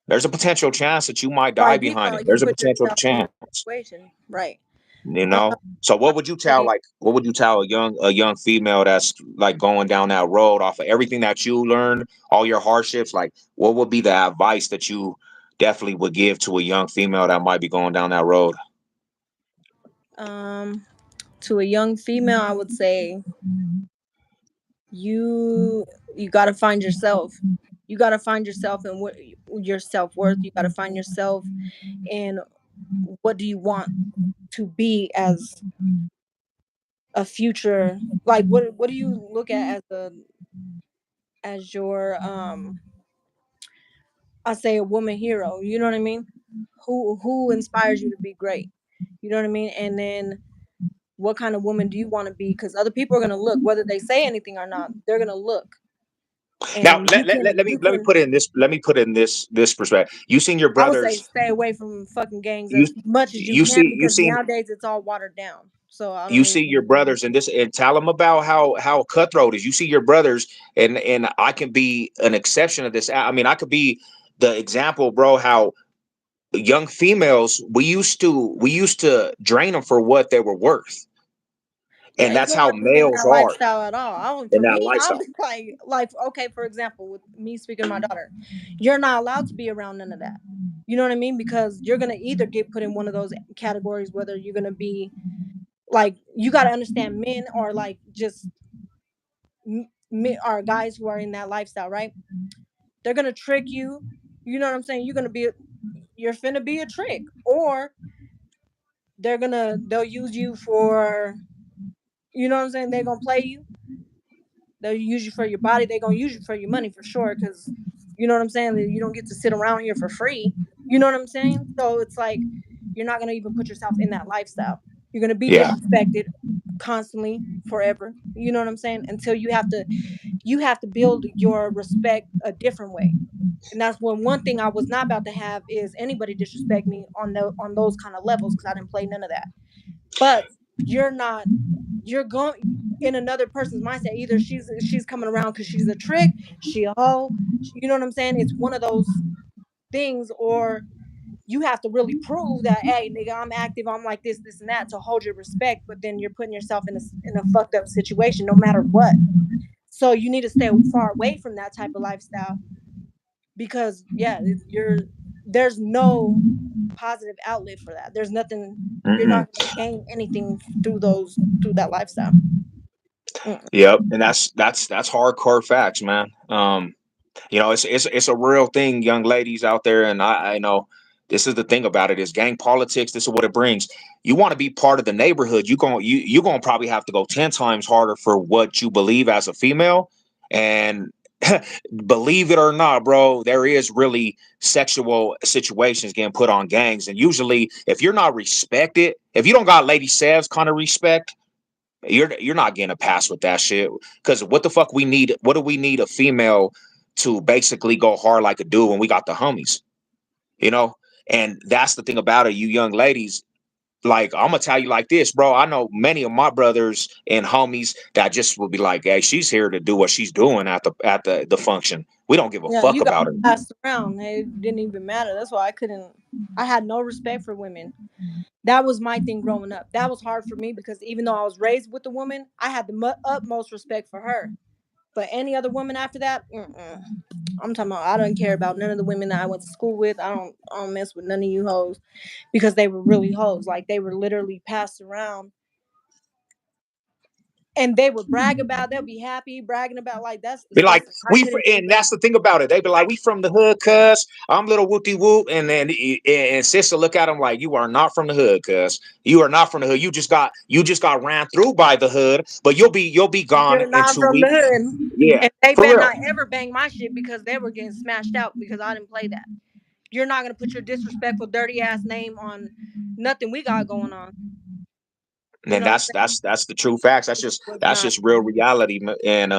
S1: there's a potential chance that you might die
S2: Right. You
S1: behind
S2: know,
S1: it.
S2: you
S1: There's a
S2: put
S1: potential
S2: yourself in that
S1: chance,
S2: situation. Right.
S1: you
S2: Um,
S1: know. So
S2: I say,
S1: what would you tell a young female that's like going down that road off of everything that you learned, all your hardships? Like, what would be the advice that you definitely would give to a young female that might be going down that road?
S2: um, to a young female, I would say you you got to find yourself. You got to find yourself and what your self worth. You got to find yourself in what do you want to be as a future. Like what do you look at as your I say a woman hero. You know what I mean? Who inspires you to be great? You know what I mean? And then what kind of woman do you want to be? Because other people are gonna look, whether they say anything or not. They're gonna look,
S1: Now
S2: and
S1: let me put it in this, this perspective. You seen your
S2: I would say
S1: brothers,
S2: stay away from fucking gangs
S1: you
S2: as much as you
S1: you
S2: can
S1: see you
S2: because
S1: seen
S2: nowadays it's all watered down. So I
S1: you
S2: don't
S1: see
S2: even.
S1: your brothers in this, and tell them about how cutthroat is. You see your brothers, and I can be an exception of this. I mean, I could be the example, bro. How young females, we used to drain them for what they were worth,
S2: Yeah,
S1: and
S2: you
S1: that's
S2: don't
S1: how
S2: want to be in
S1: males
S2: that
S1: are
S2: lifestyle at all. I don't,
S1: in
S2: for
S1: that
S2: me, I'm
S1: lifestyle.
S2: like okay, for example, with me speaking to my daughter, you're not allowed to be around none of that. You know what I mean? Because you're gonna either get put in one of those categories, whether you're gonna be like, you got to understand, men are like just are guys who are in that lifestyle, right? They're gonna trick you. You know what I'm saying? You're finna be a trick, or they'll use you for, you know what I'm saying? They're gonna play you. They'll use you for your body. They're gonna use you for your money for sure. Because you know what I'm saying? You don't get to sit around here for free. You know what I'm saying? So it's like you're not gonna even put yourself in that lifestyle. You're gonna be
S1: Yeah,
S2: disrespected constantly forever. You know what I'm saying? Until you have to build your respect a different way. And that's one thing I was not about to have is anybody disrespect me on those kind of levels, because I didn't play none of that. But you're not, you're going in another person's mindset. Either she's coming around because she's a trick, she a hoe, you know what I'm saying? It's one of those things. Or you have to really prove that, hey, nigga, I'm active, I'm like this and that, to hold your respect. But then you're putting yourself in a fucked up situation no matter what. So you need to stay far away from that type of lifestyle, because yeah, you're, there's no positive outlet for that. There's nothing. You're not
S1: Mm-mm.
S2: going to gain anything through that lifestyle. Mm.
S1: Yep, and that's hardcore facts, man. You know, it's a real thing, young ladies out there, and I know this is the thing about it is gang politics. This is what it brings. You want to be part of the neighborhood, you gonna probably have to go 10 times harder for what you believe as a female. And believe it or not, bro, there is really sexual situations getting put on gangs, and usually if you're not respected, if you don't got Lady Sev's kind of respect, you're not getting a pass with that shit. Because what the fuck we need? What do we need a female to basically go hard like a dude when we got the homies? You know, and that's the thing about it, you young ladies. Like I'm gonna tell you like this, bro. I know many of my brothers and homies that just will be like, "Hey, she's here to do what she's doing at the function. We don't give a
S2: Yeah,
S1: fuck
S2: you got
S1: about her."
S2: passed around. It didn't even matter. That's why I couldn't. I had no respect for women. That was my thing growing up. That was hard for me, because even though I was raised with a woman, I had the utmost respect for her. But any other woman after that, mm-mm. I'm talking about. I don't care about none of the women that I went to school with. I don't mess with none of you hoes, because they were really hoes. Like, they were literally passed around, and they would brag about. They'll be happy bragging about, like, that's
S1: Be like,
S2: disgusting. I couldn't
S1: and
S2: even.
S1: that's the thing about it. They be like, we from the hood, cuz I'm little whoopty whoop, and then and sister look at him like, you are not from the hood, cuz you are not from the hood. You just got ran through by the hood, but you'll be gone
S2: You're
S1: in
S2: not
S1: two
S2: from the
S1: weeks.
S2: hood,
S1: Yeah,
S2: and they
S1: for
S2: better
S1: real.
S2: not ever bang my shit, because they were getting smashed out because I didn't play that. You're not gonna put your disrespectful, dirty ass name on nothing we got going on. You
S1: And
S2: know what
S1: that's
S2: I'm saying?
S1: that's that's the true facts. That's
S2: It
S1: just
S2: was
S1: that's
S2: not.
S1: just real reality, and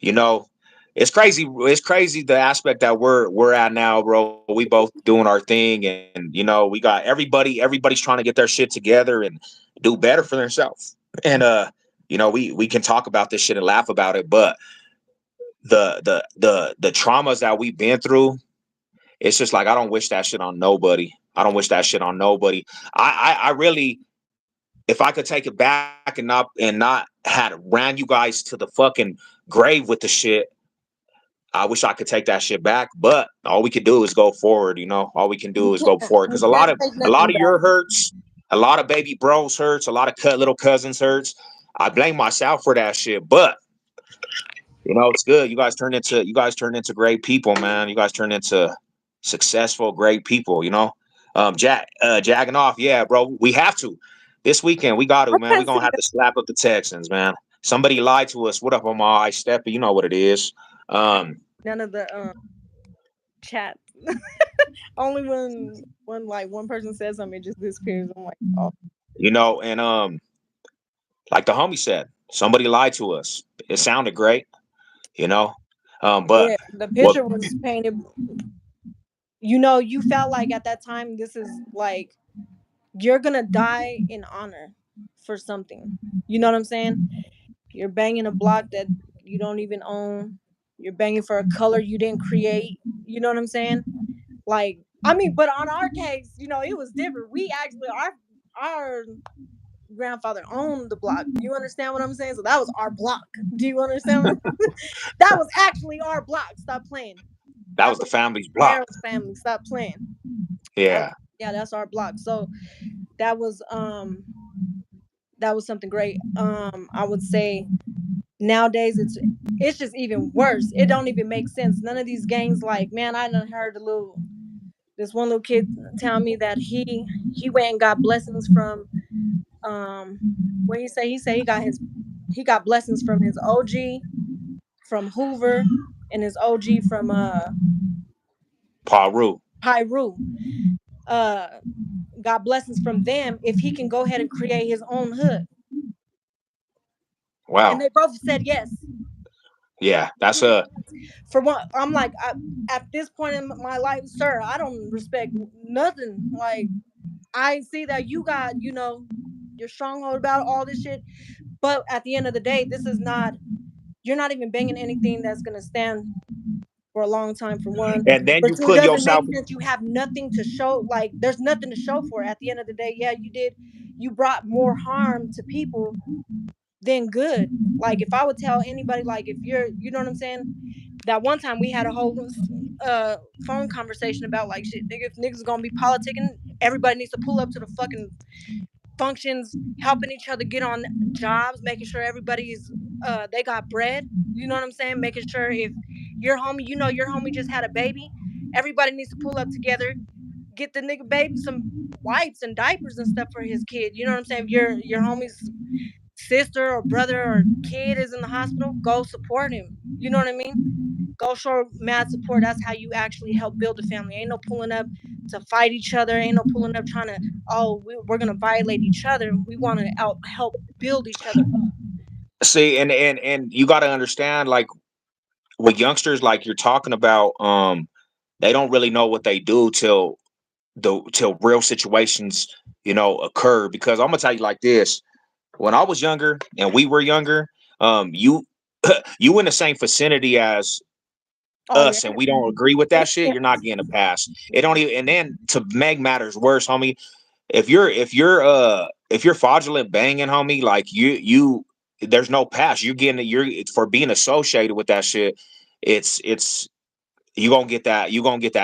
S1: you know, it's crazy. It's crazy the aspect that we're at now, bro. We both doing our thing, and we got everybody's trying to get their shit together and do better for themselves. And we can talk about this shit and laugh about it, but the traumas that we've been through, it's just like I don't wish that shit on nobody. I don't wish that shit on nobody. I really, if I could take it back and not had ran you guys to the fucking grave with the shit, I wish I could take that shit back. But all we could do is go forward. All we can
S2: You
S1: do is go
S2: can't.
S1: forward because
S2: You can't take
S1: a lot
S2: nothing
S1: of
S2: back.
S1: your hurts, a lot of baby bros hurts, a lot of little cousins hurts. I blame myself for that shit, but it's good. You guys turned into great people, man. You guys turned into successful, great people. Jagging off, yeah, bro. We have to this weekend. We got to,
S2: I
S1: man. We
S2: can't
S1: gonna
S2: see
S1: have to slap up the Texans, man. Somebody lied to us. What up, on my step? You know what it is. Um,
S2: none of the chat. Only when like one person says something, it just disappears. I'm like, oh
S1: and like the homie said, somebody lied to us. It sounded great, you know. But
S2: yeah. The
S1: what
S2: picture was painted. You felt like at that time, this is like, you're gonna die in honor for something. You know what I'm saying? You're banging a block that you don't even own. You're banging for a color you didn't create. You know what I'm saying? Like, I mean, but on our case, it was different. We actually, our grandfather owned the block. You understand what I'm saying? So that was our block. Do you understand? That was actually our block. Stop playing.
S1: that
S2: That
S1: was the
S2: was
S1: family's block.
S2: Romero's family. Stop playing. That,
S1: Yeah,
S2: yeah, that's our block. So that was um that was something great. I would say nowadays it's just even worse. It don't even make sense. None of these gangs, like, man, I done heard this one little kid tell me that he went and got blessings from what he said he got blessings from his OG from Hoover, and his OG from
S1: Paru.
S2: Pyru. Uh got blessings from them if he can go ahead and create his own hood. And
S1: Wow.
S2: they both said yes.
S1: Yeah, that's
S2: Because
S1: a
S2: for one, I'm like, at this point in my life, sir, I don't respect nothing. Like, I see that you got, your stronghold about all this shit, but at the end of the day, this is not. You're not even banging anything that's gonna stand for a long time. For one,
S1: and then
S2: for
S1: you
S2: two, it
S1: put
S2: doesn't make
S1: yourself.
S2: sense. You have nothing to show. Like, there's nothing to show for it. At the end of the day, yeah, you did. You brought more harm to people than good. Like, if I would tell anybody, like, if you're, you know what I'm saying, that one time we had a whole phone conversation about, like, shit, nigga, if niggas gonna be politicking, everybody needs to pull up to the fucking functions, helping each other get on jobs, making sure everybody's they got bread. You know what I'm saying? Making sure if your homie, your homie just had a baby, everybody needs to pull up together, get the nigga baby some wipes and diapers and stuff for his kid. You know what I'm saying? If your homie's sister or brother or kid is in the hospital, go support him. You know what I mean? Go show mad support. That's how you actually help build a family. Ain't no pulling up to fight each other. Ain't no pulling up trying to, oh, we're gonna violate each other. We want to help build each other up.
S1: See, and you got to understand, like with youngsters, like you're talking about, they don't really know what they do till real situations, occur. Because I'm gonna tell you like this: when I was younger and we were younger, you you in the same vicinity as
S2: Oh yeah,
S1: us, and we don't agree with that shit,
S2: yeah.
S1: you're not getting a pass. It don't even. And then to make matters worse, homie, if you're fraudulent banging, homie, like there's no pass. You're for being associated with that shit. It's you gonna get that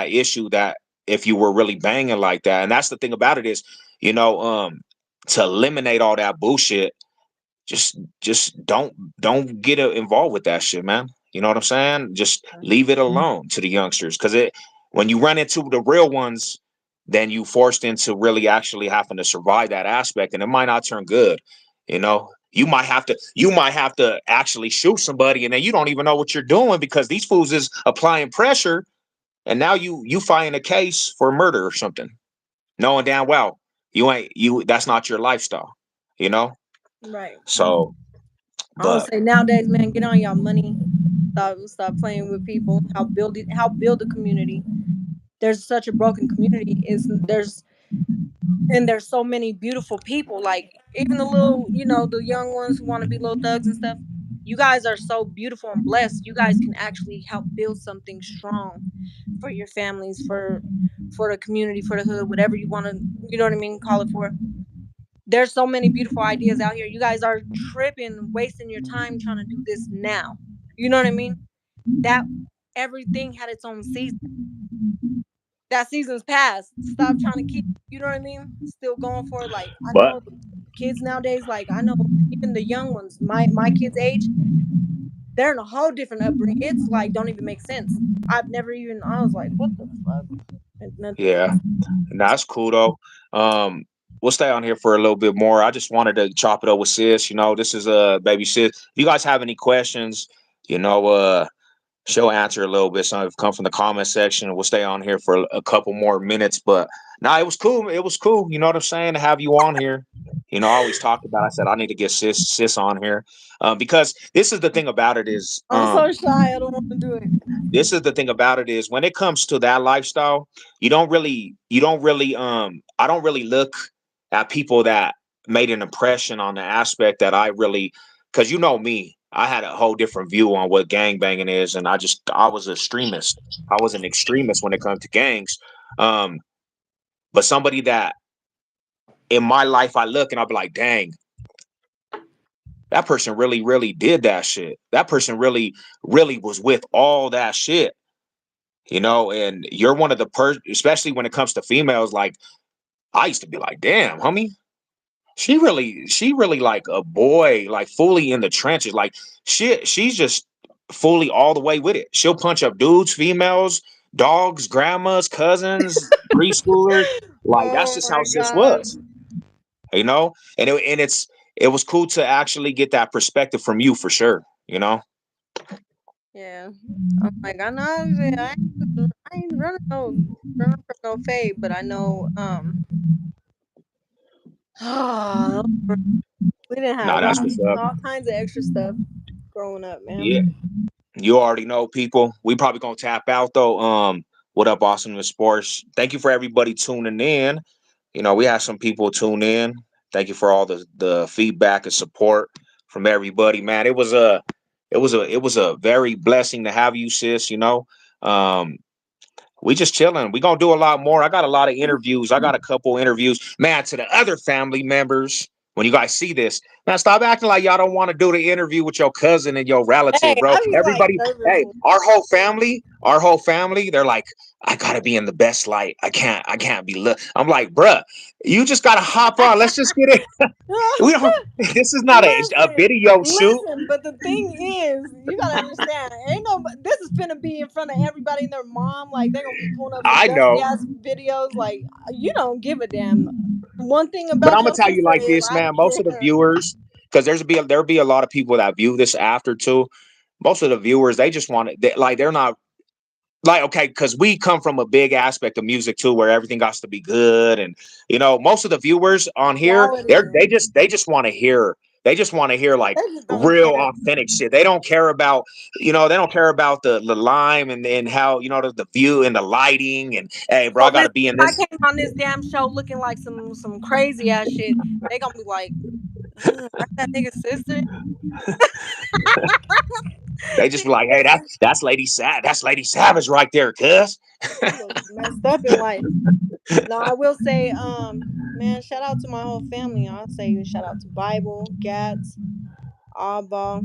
S1: issue that if you were really banging like that. And that's the thing about it is, you know, um, to eliminate all that bullshit, just don't get involved with that shit, man. You know what I'm saying? Just leave it alone to the youngsters, because it when you run into the real ones, then you forced into really actually having to survive that aspect, and it might not turn good. You might have to actually shoot somebody, and then you don't even know what you're doing because these fools is applying pressure, and now you find a case for murder or something, knowing damn well you that's not your lifestyle, you know.
S2: Right.
S1: So,
S2: I would
S1: but
S2: say nowadays, man, get on y'all money. Stop playing with people. Help build a community. There's such a broken community. There's so many beautiful people. Like, even the little, the young ones who want to be little thugs and stuff. You guys are so beautiful and blessed. You guys can actually help build something strong for your families, for the community, for the hood, whatever you want to, you know what I mean, call it for. There's so many beautiful ideas out here. You guys are tripping, wasting your time trying to do this now. You know what I mean? That everything had its own season. That season's past. Stop trying to keep, you know what I mean? Still going for it. Like, I
S1: but
S2: know kids nowadays, like, I know even the young ones, my kids' age, they're in a whole different upbringing. It's like, don't even make sense. I was like, what the fuck? And nothing
S1: yeah,
S2: makes
S1: that's cool though. Um, we'll stay on here for a little bit more. I just wanted to chop it up with sis. This is baby sis. If you guys have any questions, you know, she'll answer a little bit. Some have come from the comment section. We'll stay on here for a couple more minutes. But nah, it was cool. It was cool. You know what I'm saying? To have you on here. I always talked about. I said I need to get sis on here, because this is the thing about it is,
S2: I'm so shy. I don't want to do it.
S1: when it comes to that lifestyle, you don't really I don't really look at people that made an impression on the aspect that I really, because me, I had a whole different view on what gang banging is, and I was an extremist. I was an extremist when it comes to gangs. Um, but somebody that in my life I look and I'll be like, dang, that person really, really did that shit. That person really, really was with all that shit. And you're one of especially when it comes to females. Like, I used to be like, damn, homie, she really like a boy, like fully in the trenches. Like, she's just fully all the way with it. She'll punch up dudes, females, dogs, grandmas, cousins, preschoolers. Like, that's
S2: Oh
S1: just how
S2: my
S1: sis
S2: god.
S1: was. And it was cool to actually get that perspective from you for sure.
S2: Yeah. I'm like, I know I ain't running from no fade, but I know we didn't have
S1: Nah, that's what's up.
S2: all kinds of extra stuff growing up, man.
S1: Yeah. You already know, people. We probably gonna tap out though. What up, Awesome Sports? Thank you for everybody tuning in. We had some people tune in. Thank you for all the feedback and support from everybody, man. It was a very blessing to have you, sis. Um, we just chilling. We gonna do a lot more. I got a lot of interviews. I got a couple interviews, man. To the other family members, when you guys see this, now stop acting like y'all don't want to do the interview with your cousin and your
S2: Hey,
S1: relative, bro.
S2: I be like
S1: Everybody,
S2: nervous.
S1: hey, our whole family, they're like, I gotta be in the best light. I can't be. I'm like, bruh, you just gotta hop on. Let's just get it. We don't. This is not a
S2: Listen,
S1: video shoot.
S2: listen, but the thing is, you gotta understand, ain't no. This is finna be in front of everybody and their mom. Like they're gonna be pulling up some
S1: I
S2: dusty
S1: know.
S2: ass videos. Like you don't give a damn. One thing
S1: But
S2: about
S1: I'm gonna
S2: your
S1: tell you
S2: sister
S1: like
S2: is
S1: this,
S2: I
S1: man. Most of the
S2: care.
S1: viewers, because there'll be a lot of people that view this after too. Most of the viewers, they just want it. They're not like, okay, because we come from a big aspect of music too, where everything got to be good, and most of the viewers on here,
S2: Quality.
S1: they just want to hear. They just want to hear like
S2: They just don't
S1: real
S2: care.
S1: authentic shit. They don't care about, they don't care about the lime and how, the view and the lighting and, hey, bro,
S2: So
S1: I got to
S2: listen,
S1: be in
S2: if I
S1: this.
S2: came on this damn show looking like some crazy ass shit, they gonna be like, that's that nigga's sister.
S1: They just be like, hey, that's Lady Savage right there, cuz.
S2: You look messed up in life. No, I will say, man, shout out to my whole family. I'll say shout out to Bible, Gats, Abba,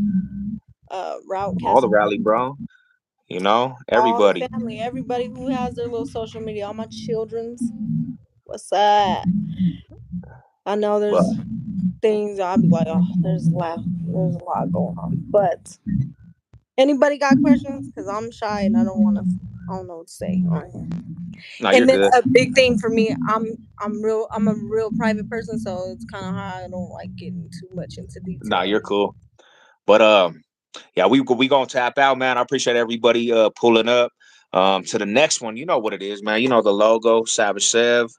S2: Route
S1: All the
S2: Castle,
S1: rally, bro.
S2: all the
S1: Everybody.
S2: family, everybody who has their little social media, all my children's. What's up? I know
S1: But
S2: there's things I'll be like, oh, there's a lot going on. But anybody got questions? Cause I'm shy and I don't know what to say on here.
S1: no, you're
S2: And then
S1: good.
S2: a big thing for me, I'm a real private person, so it's kind of hard. I don't like getting too much into
S1: Nah,
S2: detail.
S1: you're cool. But yeah, we gonna tap out, man. I appreciate everybody pulling up. To the next one, you know what it is, man. You know the logo, Savage Sev.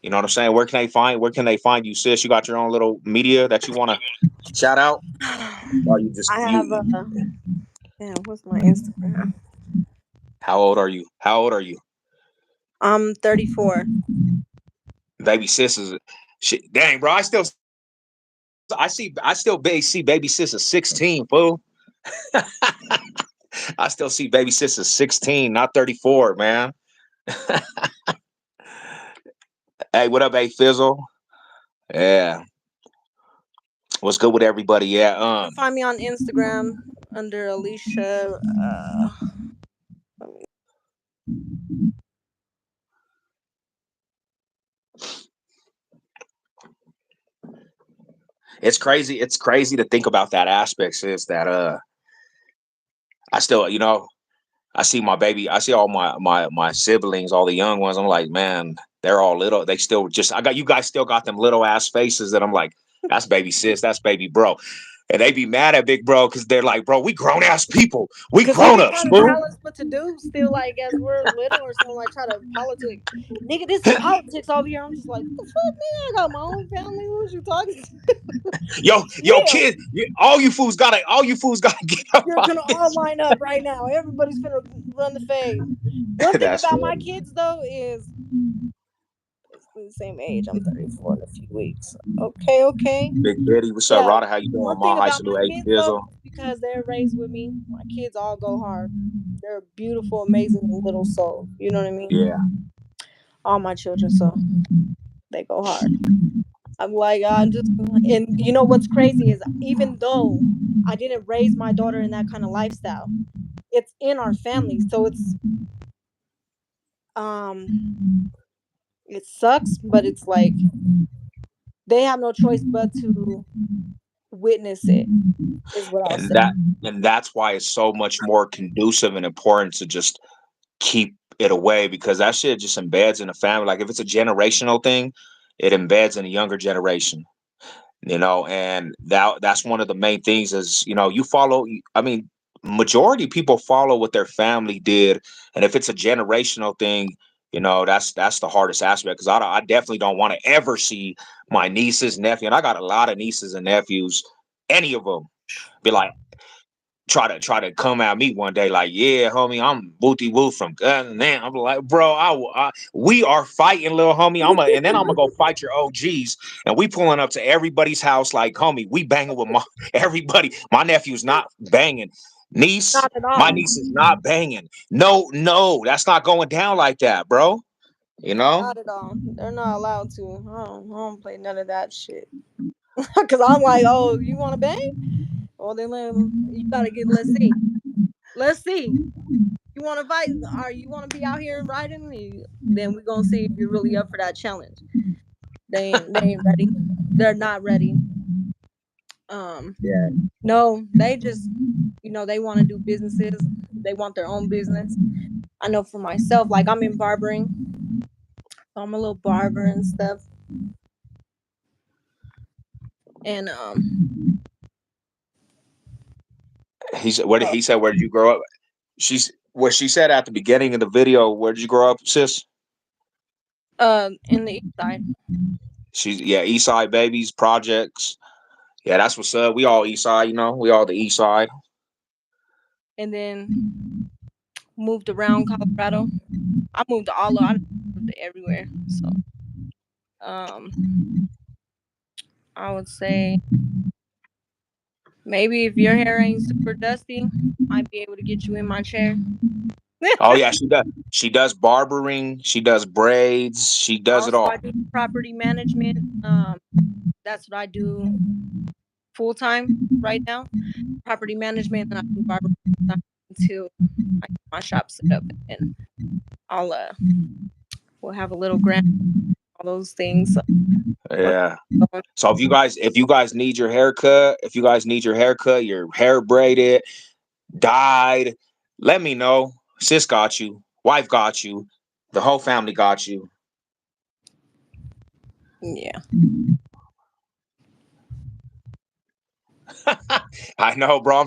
S1: You know what I'm saying? Where can they find you, sis? You got your own little media that you wanna shout out? Or you just
S2: I have
S1: you
S2: damn, what's my Instagram?
S1: how old are you? How old are you?
S2: I'm 34.
S1: Baby sis is shit. Dang, bro. I still see baby sis is 16, fool. I still see baby sis is 16, not 34, man. Hey, what up, A Fizzle? Yeah. What's good with everybody? Yeah.
S2: You can find me on Instagram under Alicia. Let me-
S1: It's crazy. It's crazy to think about that aspect, sis, that I still, I see my baby, I see all my siblings, all the young ones. I'm like, man, they're all little. They still just I got you guys still got them little ass faces that I'm like, that's baby sis, that's baby bro. And they be mad at big bro because they're like, bro, we grown ass people. We
S2: Cause he
S1: grown
S2: be
S1: ups,
S2: trying to
S1: fool.
S2: tell us what to do still, like as we're little or something, like try to politic. Nigga, this is politics over here. I'm just like, what the fuck, man? I got my own family. What you talking to?
S1: Yo,
S2: Chill.
S1: kid, all you fools gotta get up
S2: You're
S1: on
S2: gonna all
S1: this.
S2: line up right now. Everybody's gonna run the fade. One thing
S1: That's
S2: about my
S1: funny.
S2: kids though is basically the same age. I'm 34 in a few weeks. Okay, okay.
S1: Big Betty, what's up,
S2: Yeah.
S1: Rada? How you doing?
S2: One
S1: Ma,
S2: thing
S1: hi,
S2: about my
S1: salute, hey,
S2: kids though,
S1: Fizzle.
S2: is because they're raised with me, my kids all go hard. They're beautiful, amazing little souls. You know what I mean?
S1: Yeah,
S2: All my children, so they go hard. I'm like, I'm just, and you know what's crazy is even though I didn't raise my daughter in that kind of lifestyle, it's in our family, so um, it sucks, but it's like they have no choice but to witness it. Is what I'll
S1: and
S2: say.
S1: that's why it's so much more conducive and important to just keep it away because that shit just embeds in the family. Like if it's a generational thing, it embeds in the younger generation. And that's one of the main things is you follow. I mean, majority of people follow what their family did, and if it's a generational thing, that's the hardest aspect because I definitely don't want to ever see my nieces nephew, and I got a lot of nieces and nephews, any of them be like. try to come at me one day like, yeah, homie, I'm Booty Woo from Gun. I'm like, bro, we are fighting, little homie. And then I'm gonna go fight your OGs, and we pulling up to everybody's house like, homie, we banging with my everybody. My nephew's not banging. Niece,
S2: Not at
S1: my
S2: all.
S1: niece is not banging. No, no, that's not going down like that, bro. You know?
S2: Not at all. They're not allowed to. I don't play none of that shit. Cause I'm like, oh, you want to bang? Well, then you gotta get. Let's see. Let's see. You want to fight? Or you want to be out here riding? Then we gonna see if you're really up for that challenge. They ain't ready. They're not ready. Um,
S1: Yeah.
S2: no, they just, they want to do businesses. They want their own business. I know for myself, like I'm in barbering, so I'm a little barber and stuff. And uh,
S1: He said, where did you grow up? What she said at the beginning of the video, where did you grow up, sis?
S2: in the east side,
S1: She's yeah, East Side babies, projects. Yeah, that's what's up. We all East Side, we all the East Side.
S2: and then moved around Colorado. I moved to all. I moved to everywhere. So um, I would say maybe if your hair ain't super dusty, might be able to get you in my chair.
S1: Oh yeah, she does. She does barbering. She does braids. She does it
S2: Also, I
S1: all.
S2: do property management. That's what I do full time right now. Property management, and I do barber until I get my shop set up, and I'll we'll have a little grant, all those things. Work
S1: Yeah.
S2: on.
S1: So if you guys need your haircut, your hair braided, dyed, let me know. Sis got you. Wife got you. The whole family got you.
S2: Yeah.
S1: I know, bro.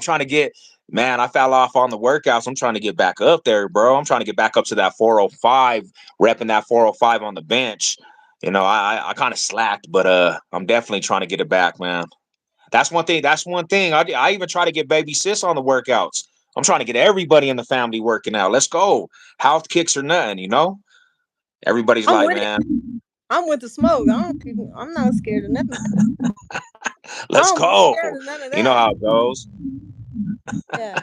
S1: Man, I fell off on the workouts. I'm trying to get back up there, bro. I'm trying to get back up to that 405, repping that 405 on the bench. I kind of slacked, but I'm definitely trying to get it back, man. That's one thing. That's one thing. I even try to get baby sis on the workouts. I'm trying to get everybody in the family working out. Let's go. Health kicks or nothing. Everybody's
S2: I'm
S1: like,
S2: with it.
S1: man,
S2: I'm with the smoke. I'm not scared of none of that. I
S1: let's
S2: don't be
S1: go.
S2: scared of none of
S1: You know
S2: that.
S1: how it goes.
S2: Yeah.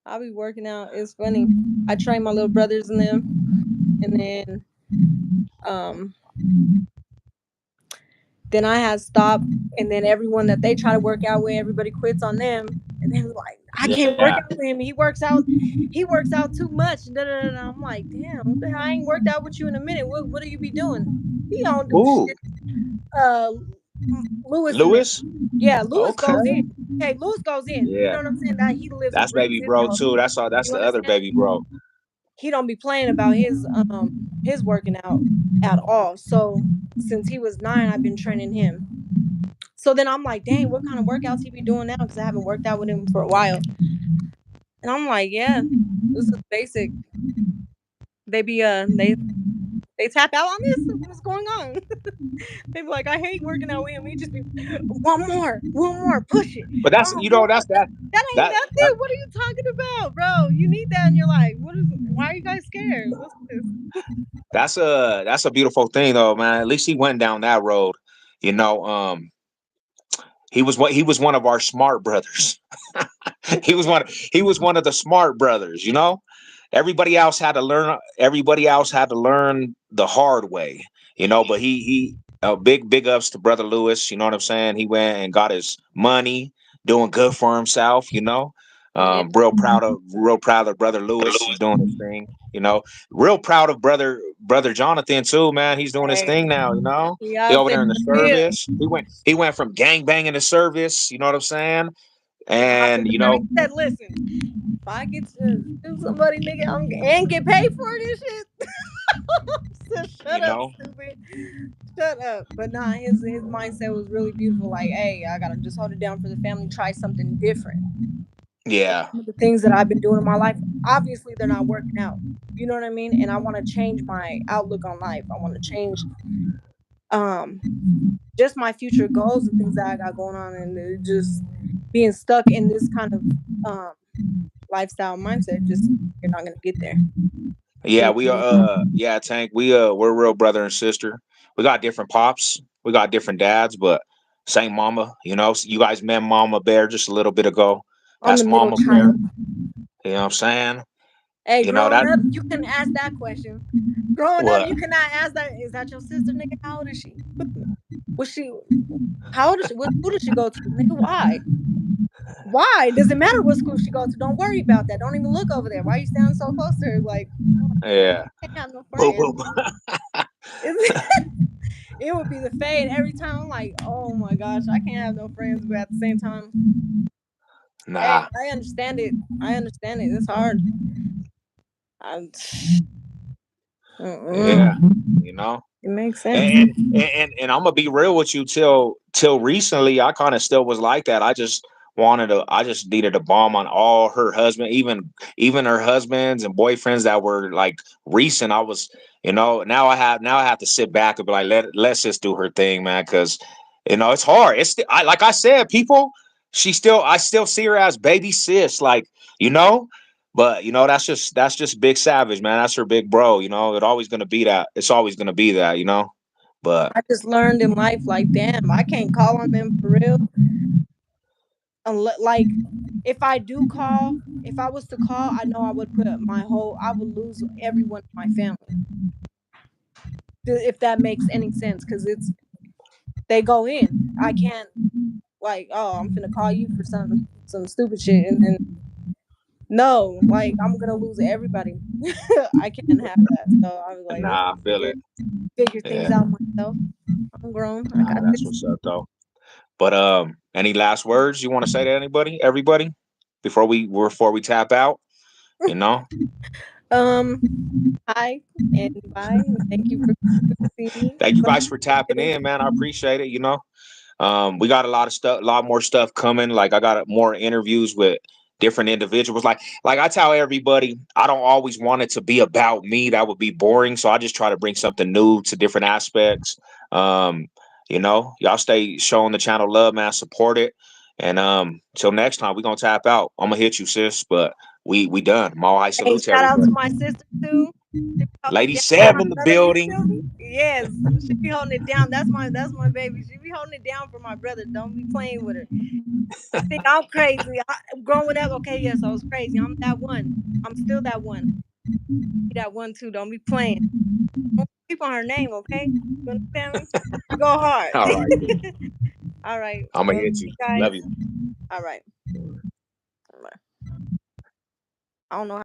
S2: I'll be working out. It's funny. I train my little brothers and them, and um then I had stopped, and then everyone that they try to work out with, everybody quits on them, and then like, I can't
S1: Yeah.
S2: work out with him. He works out too much. Da, da, da, da. I'm like, damn, what the hell? I ain't worked out with you in a minute. What do you be doing? He don't do
S1: Ooh,
S2: shit. Uh, Lewis and them.
S1: Lewis.
S2: Yeah, Lewis
S1: Okay.
S2: goes in. Hey, Lewis goes in. You
S1: Yeah.
S2: know what I'm saying? That he lives and
S1: That's
S2: breathes
S1: baby
S2: his
S1: bro
S2: health.
S1: too. That's all. That's
S2: You
S1: the other
S2: understand?
S1: baby bro.
S2: He don't be playing about his working out at all. So since he was 9, I've been training him. So then I'm like, dang, what kind of workouts he be doing now? Because I haven't worked out with him for a while. And I'm like, yeah, this is basic. They be they tap out on this. What's going on? They be like, I hate working out with him. He just be one more, push it.
S1: But that's
S2: Oh, one more.
S1: that's
S2: That ain't
S1: that
S2: nothing. What are you talking about, bro? You need that in your life. Why are you guys scared? What's this?
S1: that's a beautiful thing though, man. At least he went down that road. You know, he was one of our smart brothers. He was one of the smart brothers. Everybody else had to learn the hard way. But he big ups to brother Lewis. You know what I'm saying? He went and got his money, doing good for himself.
S2: Yeah.
S1: Real proud of brother Lewis. He's doing his thing. Real proud of brother Jonathan too, man. He's doing his
S2: Hey,
S1: thing now.
S2: he
S1: He
S2: out
S1: over
S2: there
S1: there in
S2: in
S1: the
S2: the field.
S1: service. He went from gang banging to service. You know what I'm saying?
S2: He hopped in
S1: And
S2: the gun and said, "Listen, if I get to do somebody, nigga, and get paid for this shit." So
S1: you
S2: shut up,
S1: know,
S2: stupid. Shut up. But nah, his mindset was really beautiful. Like, hey, I gotta just hold it down for the family. Try something different. And
S1: yeah,
S2: some of the things that I've been doing in my life, obviously, they're not working out. You know what I mean? And I want to change my outlook on life. I want to change um just my future goals and things that I got going on, and it just being stuck in this kind of um lifestyle mindset, just you're not gonna get there. You
S1: Yeah,
S2: know
S1: we
S2: what I
S1: are.
S2: mean?
S1: Yeah, Tank. We're real brother and sister. We got different pops. We got different dads, but same mama. You know, you guys met Mama Bear just a little bit ago.
S2: I'm the
S1: That's
S2: middle
S1: Mama Bear.
S2: child.
S1: You know what I'm saying?
S2: Hey,
S1: You know
S2: growing
S1: that
S2: up, you can ask that question. Growing up,
S1: what?
S2: you cannot ask that. Is that your sister, nigga? How old is she? Was she? How old is she? What school does she go to, nigga? Why? Why? Does it matter what school she go to? Don't worry about that. Don't even look over there. Why are you standing so close to her? Like, oh,
S1: Yeah.
S2: I can't have no
S1: Boo
S2: friends.
S1: boo.
S2: It would be the fade every time. I'm like, oh my gosh, I can't have no friends, but at the same time, hey,
S1: Nah.
S2: I understand it. I understand it. It's hard. I'm,
S1: Yeah.
S2: mm-mm.
S1: You know.
S2: It makes sense.
S1: And I'm gonna be real with you. Till recently, I kind of still was like that. I just needed a bomb on all her husband, even her husbands and boyfriends that were like recent. I was, now I have to sit back and be like, let's just do her thing, man, because it's hard. Like I said, people. I still see her as baby sis, like you know. But that's just Big Savage, man. That's her big bro. It always gonna be that. It's always gonna be that. But
S2: I just learned in life, like, damn, I can't call on them for real. Unless, like, if I was to call, I know I would lose everyone in my family. If that makes any sense, because they go in. I can't, like, oh, I'm finna call you for some stupid shit, and then no, like, I'm gonna lose everybody. I can't have that. So I was like, let
S1: nah, I
S2: me
S1: feel it.
S2: figure things
S1: Yeah,
S2: out myself. I'm grown. I
S1: nah,
S2: got
S1: that's
S2: this.
S1: what's up though. But any last words you want to say to everybody, before we tap out? You know,
S2: Um, hi and bye, and thank you for seeing me.
S1: thank you
S2: Let
S1: guys for tapping
S2: me
S1: in, man. I appreciate it. We got a lot more stuff coming. Like I got more interviews with different individuals. Like I tell everybody, I don't always want it to be about me. That would be boring. So I just try to bring something new to different aspects. Um, y'all stay showing the channel love, man. Support it. And till next time, we're gonna tap out. I'm gonna hit you, sis. But we done. Mile high
S2: hey,
S1: salute to
S2: shout out to
S1: everybody.
S2: my sister too. She be holding it
S1: Lady
S2: down for
S1: Sam
S2: my
S1: in the
S2: brother. You feel
S1: building.
S2: me? Yes, she be holding it down. That's my baby. She be holding it down for my brother. Don't be playing with her. She think I'm crazy. Growing up, okay, yes, I was crazy. I'm that one. I'm still that one. Be that one too. Don't be playing. Don't keep on her name, okay? You understand me? We go hard.
S1: All right, sis.
S2: All right.
S1: I'm gonna
S2: Love
S1: hit
S2: you
S1: you.
S2: guys.
S1: Love you.
S2: All right. I don't know.